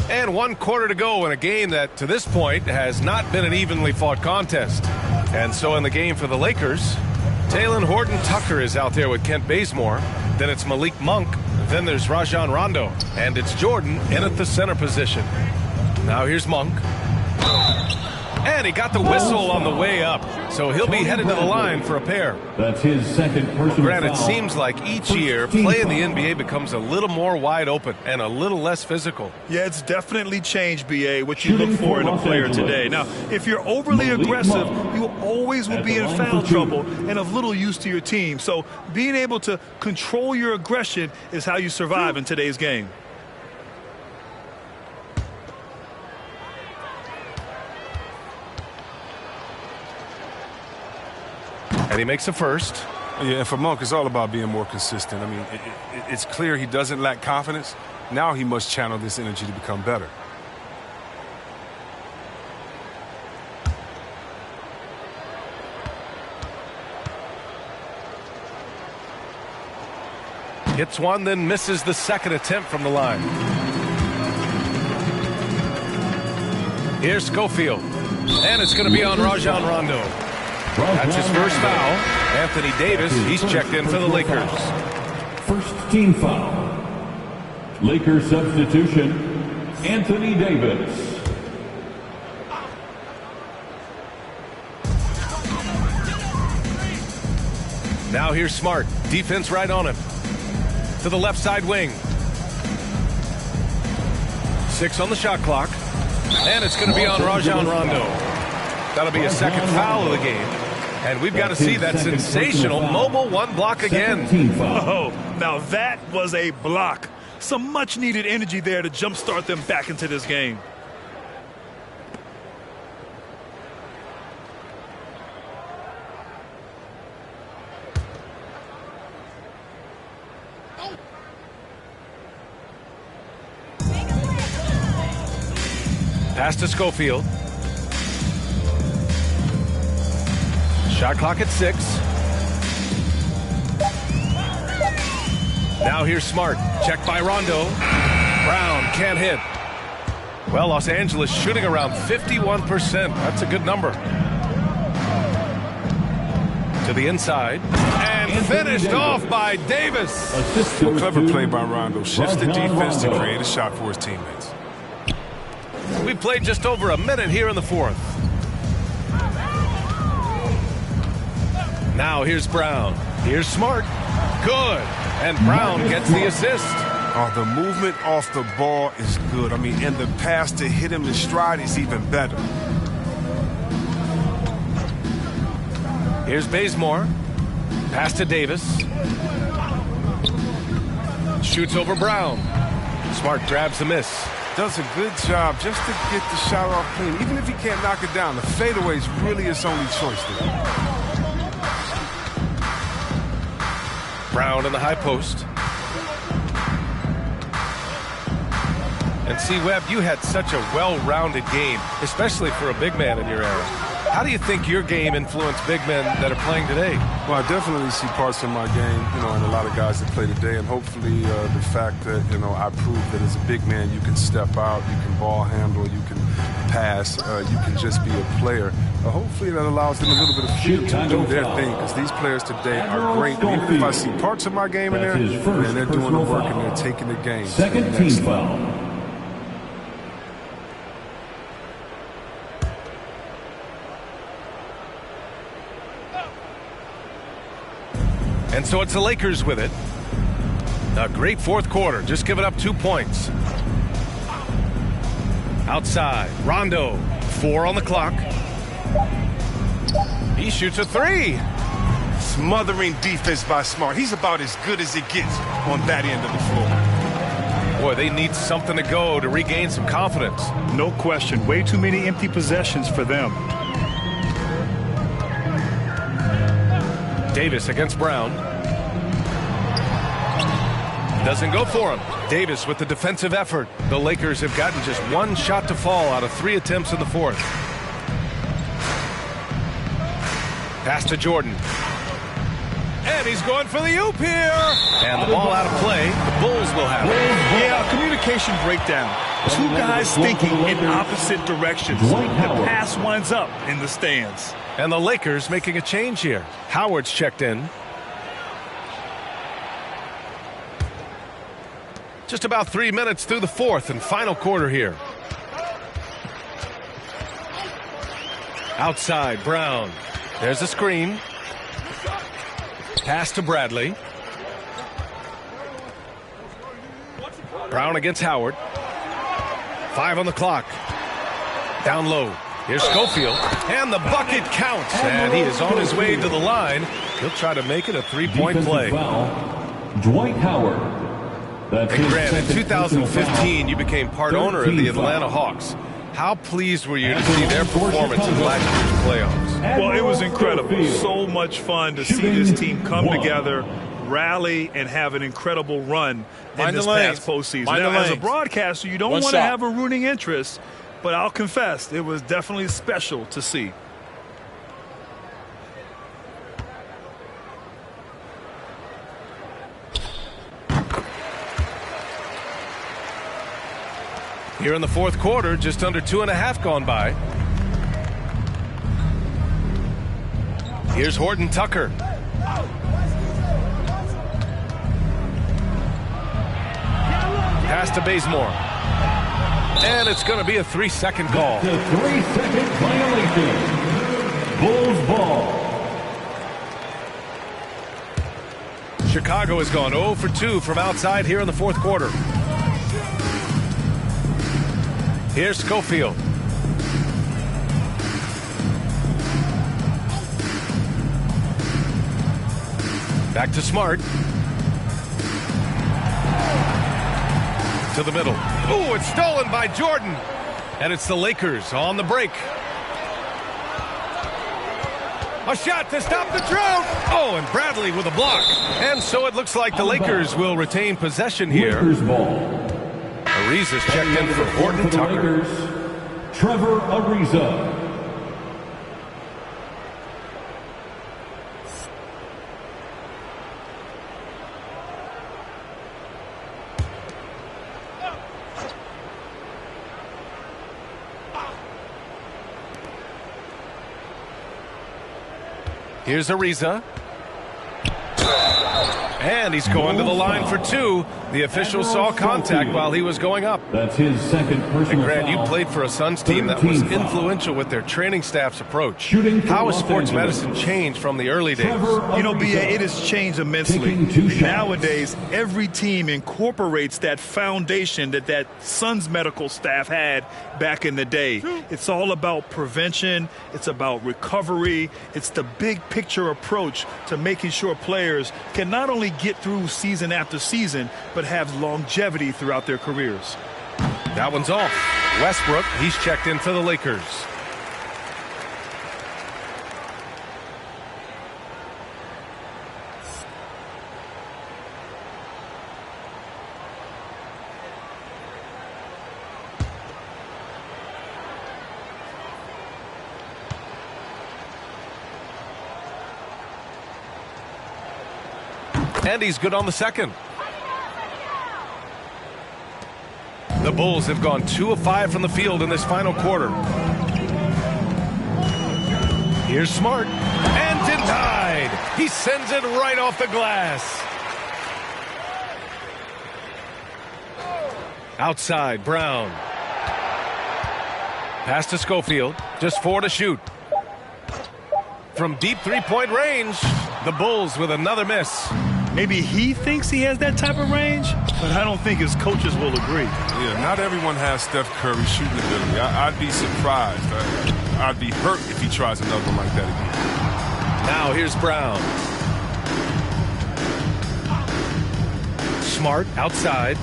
And 1/4 to go in a game that, to this point, has not been an evenly fought contest. And so in the game for the Lakers, Talen Horton-Tucker is out there with Kent Bazemore. Then it's Malik Monk. Then there's Rajon Rondo. And it's Jordan in at the center position. Now here's Monk. And he got the whistle on the way up. So he'll be headed to the line for a pair. That's his second personal Granted, it foul. seems like each year, play in the NBA becomes a little more wide open and a little less physical. Yeah, it's definitely changed, BA, what you look for in a player today. Now, if you're overly aggressive, you always will be in foul trouble and of little use to your team. So being able to control your aggression is how you survive in today's game. And he makes a first. Yeah, and for Monk, it's all about being more consistent. I mean, it's clear he doesn't lack confidence. Now he must channel this energy to become better. Hits one, then misses the second attempt from the line. Here's Schofield. And it's going to be on Rajon Rondo. That's his first foul. Anthony Davis, he's checked in for the Lakers. First team foul. Lakers substitution, Anthony Davis. Now here's Smart. Defense right on him. To the left side wing. 6 on the shot clock. And it's going to be on Rajon Rondo. That'll be a second foul of the game. And we've got to see that sensational mobile one block again. Oh, now that was a block. Some much needed energy there to jumpstart them back into this game. Pass to Schofield. Shot clock at 6. Now here's Smart. Checked by Rondo. Brown can't hit. Well, Los Angeles shooting around 51%. That's a good number. To the inside. And finished off by Davis. A clever play by Rondo. Shifts the defense to create a shot for his teammates. We've played just over a minute here in the 4th. Now here's Brown. Here's Smart. Good. And Brown gets the assist. Oh, the movement off the ball is good. I mean, and the pass to hit him in stride is even better. Here's Bazemore. Pass to Davis. Shoots over Brown. Smart grabs the miss. Does a good job just to get the shot off clean. Even if he can't knock it down, the fadeaway is really his only choice there. Brown in the high post. And see, Webb, you had such a well-rounded game, especially for a big man in your era. How do you think your game influenced big men that are playing today? Well, I definitely see parts of my game, in a lot of guys that play today, and hopefully the fact that, I proved that as a big man you can step out, you can ball handle, you can pass, you can just be a player. Hopefully that allows them a little bit of freedom to do their thing, because these players today are great. Even if I see parts of my game in there, man, they're doing the work and they're taking the game. Second team foul. And so it's the Lakers with it. A great fourth quarter, just giving up 2 points. Outside, Rondo, 4 on the clock. He shoots a 3. Smothering defense by Smart. He's about as good as it gets on that end of the floor. Boy, they need something to go to regain some confidence. No question. Way too many empty possessions for them. Davis against Brown. Doesn't go for him. Davis with the defensive effort. The Lakers have gotten just 1 shot to fall out of 3 attempts in the fourth. Pass to Jordan. And he's going for the oop here. And the ball out of play. The Bulls will have it. Yeah, communication breakdown. 2 guys thinking in opposite directions. The pass winds up in the stands. And the Lakers making a change here. Howard's checked in. Just about 3 minutes through the fourth and final quarter here. Outside, Brown. There's a screen. Pass to Bradley. Brown against Howard. 5 on the clock. Down low. Here's Schofield. And the bucket counts. And he is on his way to the line. He'll try to make it a 3-point play. Dwight Howard. And Grant, in 2015, you became part owner of the Atlanta Hawks. How pleased were you to see their performance in last year's playoffs? Well, it was incredible. So much fun to see this team come together, rally, and have an incredible run in this past postseason. Now, as a broadcaster, you don't want to have a rooting interest, but I'll confess, it was definitely special to see. Here in the fourth quarter, just under 2.5 gone by. Here's Horton Tucker. Pass to Bazemore. And it's going to be a 3-second call. The 3-second violation. Bulls ball. Chicago has gone 0 for 2 from outside here in the fourth quarter. Here's Schofield. Back to Smart. To the middle. Ooh, it's stolen by Jordan. And it's the Lakers on the break. A shot to stop the drought. Oh, and Bradley with a block. And so it looks like the Lakers will retain possession here. Lakers ball. Ariza's checked in for Horton Tucker. Trevor Ariza. Here's Ariza. And he's going to the line for two. The official saw contact while he was going up. That's his second personal And Grant, you foul. played for a Suns team that was influential with their training staff's approach. How has sports medicine changed from the early days? You know, B.A., it has changed immensely. Nowadays, every team incorporates that foundation that Suns medical staff had back in the day. It's all about prevention. It's about recovery. It's the big picture approach to making sure players can not only get through season after season, but have longevity throughout their careers. That one's off. Westbrook, he's checked in for the Lakers. And he's good on the second. The Bulls have gone 2 of 5 from the field in this final quarter. Here's Smart. And denied. He sends it right off the glass. Outside, Brown. Pass to Schofield. Just 4 to shoot. From deep three-point range, the Bulls with another miss. Maybe he thinks he has that type of range, but I don't think his coaches will agree. Yeah, not everyone has Steph Curry shooting ability. I'd be surprised. I'd be hurt if he tries another one like that again. Now here's Brown. Smart outside.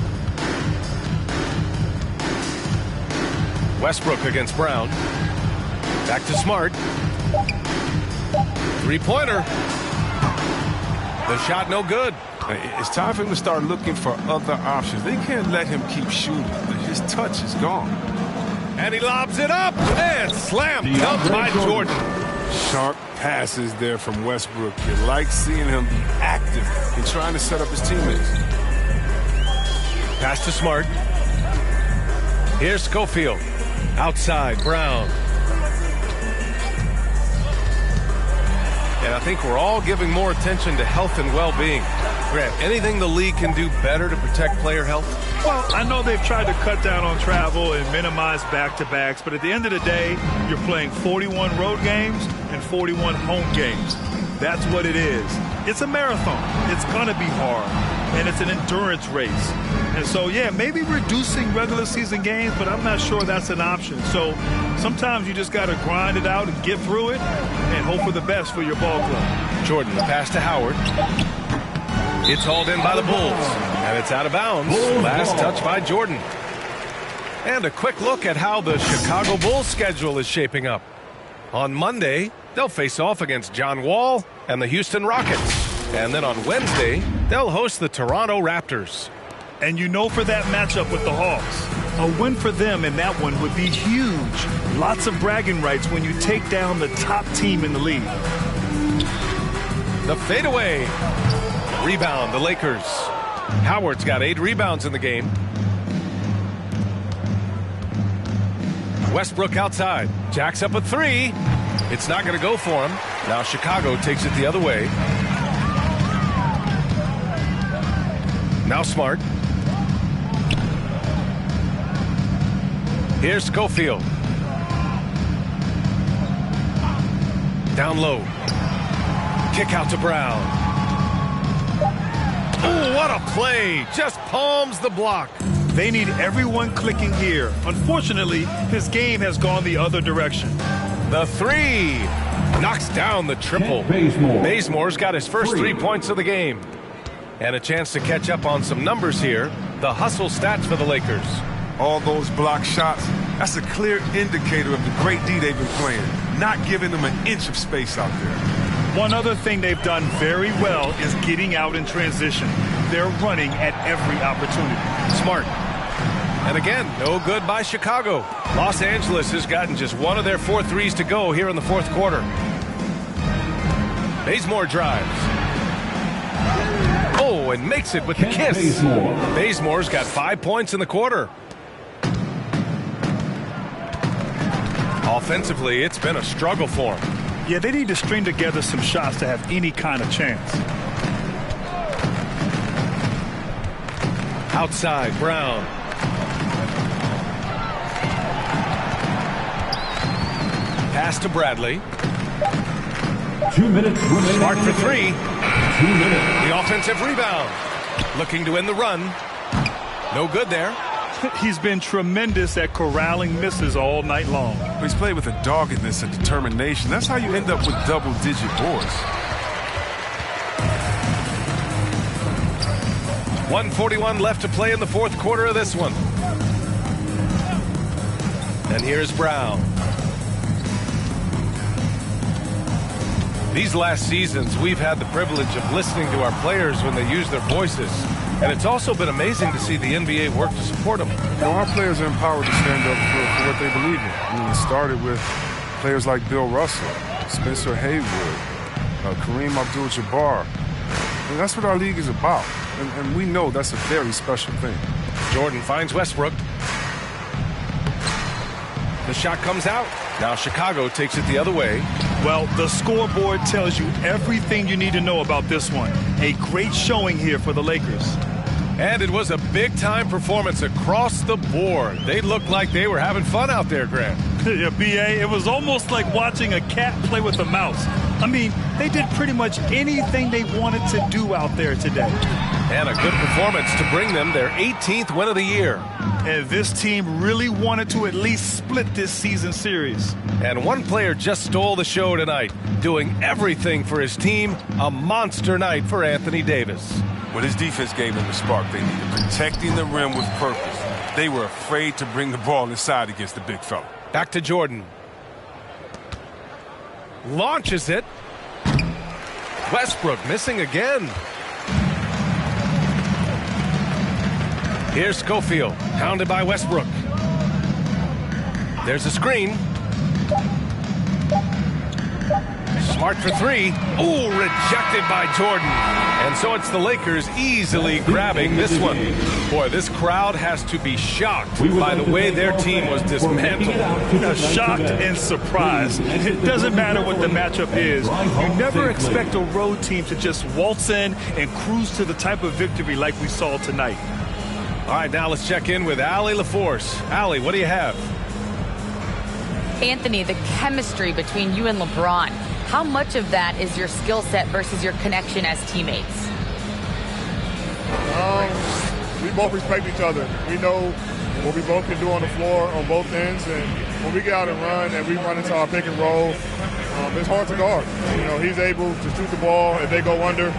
Westbrook against Brown. Back to Smart. Three-pointer. The shot no good. It's time for him to start looking for other options. They can't let him keep shooting. His touch is gone. And he lobs it up and slam dunked by Jordan. Sharp passes there from Westbrook. You like seeing him be active and trying to set up his teammates. Pass to Smart. Here's Schofield. Outside, Brown. And I think we're all giving more attention to health and well-being. Grant, anything the league can do better to protect player health? Well, I know they've tried to cut down on travel and minimize back-to-backs, but at the end of the day, you're playing 41 road games and 41 home games. That's what it is. It's a marathon. It's going to be hard, and it's an endurance race. And so, yeah, maybe reducing regular season games, but I'm not sure that's an option. So sometimes you just got to grind it out and get through it and hope for the best for your ball club. Jordan, the pass to Howard. It's hauled in by the Bulls, and it's out of bounds. Last touch by Jordan. And a quick look at how the Chicago Bulls schedule is shaping up. On Monday, they'll face off against John Wall and the Houston Rockets. And then on Wednesday, they'll host the Toronto Raptors. And you know, for that matchup with the Hawks, a win for them in that one would be huge. Lots of bragging rights when you take down the top team in the league. The fadeaway. Rebound, the Lakers. Howard's got 8 rebounds in the game. Westbrook outside. Jacks up a 3. It's not going to go for him. Now Chicago takes it the other way. Now Smart. Here's Schofield. Down low. Kick out to Brown. Oh, what a play. Just palms the block. They need everyone clicking here. Unfortunately, his game has gone the other direction. The 3. Knocks down the triple. Bazemore's got his first 3 points of the game. And a chance to catch up on some numbers here. The hustle stats for the Lakers. All those block shots, that's a clear indicator of the great D they've been playing. Not giving them an inch of space out there. One other thing they've done very well is getting out in transition. They're running at every opportunity. Smart. And again, no good by Chicago. Los Angeles has gotten just one of their 4 threes to go here in the fourth quarter. Bazemore drives. Oh, and makes it with the kiss. Bazemore's got 5 points in the quarter. Offensively, it's been a struggle for him. Yeah, they need to string together some shots to have any kind of chance. Outside, Brown. Pass to Bradley. 2 minutes remaining. Smart for three. 2 minutes. The offensive rebound. Looking to win the run. No good there. He's been tremendous at corralling misses all night long. He's played with a doggedness and determination. That's how you end up with double-digit boards. 1:41 left to play in the fourth quarter of this one. And here's Brown. These last seasons, we've had the privilege of listening to our players when they use their voices. And it's also been amazing to see the NBA work to support them. You know, our players are empowered to stand up for what they believe in. I mean, it started with players like Bill Russell, Spencer Haywood, Kareem Abdul-Jabbar. And that's what our league is about. And we know that's a very special thing. Jordan finds Westbrook. The shot comes out. Now Chicago takes it the other way. Well, the scoreboard tells you everything you need to know about this one. A great showing here for the Lakers. And it was a big-time performance across the board. They looked like they were having fun out there, Grant. Yeah, B.A., it was almost like watching a cat play with a mouse. I mean, they did pretty much anything they wanted to do out there today. And a good performance to bring them their 18th win of the year. And this team really wanted to at least split this season series. And one player just stole the show tonight, doing everything for his team. A monster night for Anthony Davis. Well, his defense gave them the spark they needed, protecting the rim with purpose. They were afraid to bring the ball inside against the big fella. Back to Jordan. Launches it. Westbrook missing again. Here's Schofield, hounded by Westbrook. There's a screen. Smart for three. Ooh, rejected by Jordan. And so it's the Lakers easily grabbing this one. Boy, this crowd has to be shocked by the way their team was dismantled. Shocked and surprised. It doesn't matter what the matchup is. You never expect a road team to just waltz in and cruise to the type of victory like we saw tonight. All right, now let's check in with Allie LaForce. Allie, what do you have? Anthony, the chemistry between you and LeBron, how much of that is your skill set versus your connection as teammates? We both respect each other. We know what we both can do on the floor on both ends, and when we get out and run and we run into our pick and roll, it's hard to guard. You know, he's able to shoot the ball if they go under.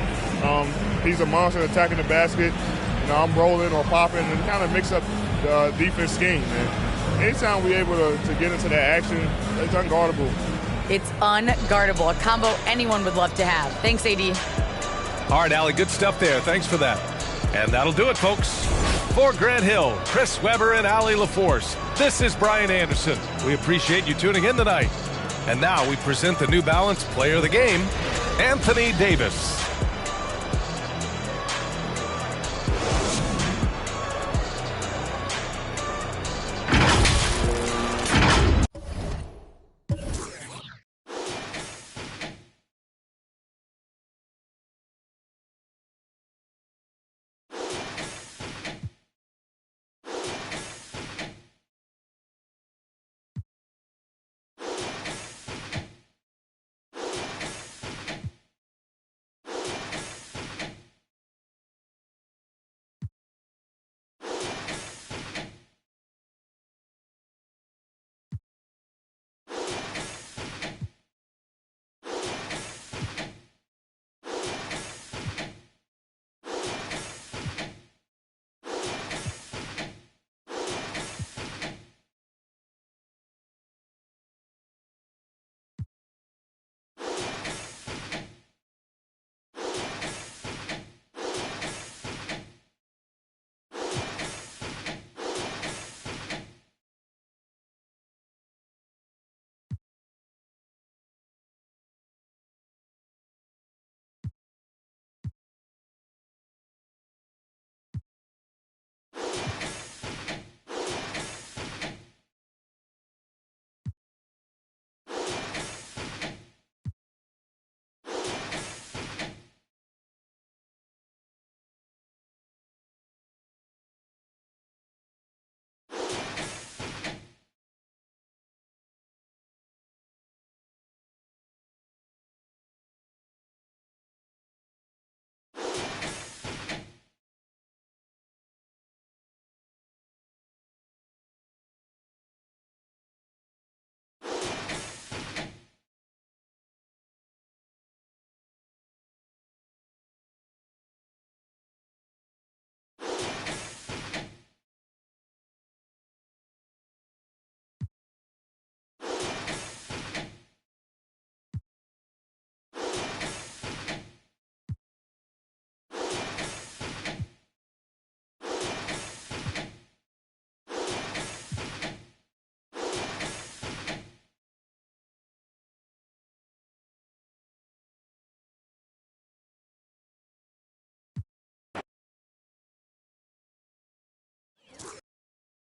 He's a monster attacking the basket. You know, I'm rolling or popping and kind of mix up the defense scheme. And anytime we're able to get into that action, it's unguardable. It's unguardable, a combo anyone would love to have. Thanks, AD. All right, Allie, good stuff there. Thanks for that. And that'll do it, folks. For Grant Hill, Chris Webber, and Allie LaForce, this is Brian Anderson. We appreciate you tuning in tonight. And now we present the New Balance Player of the Game, Anthony Davis.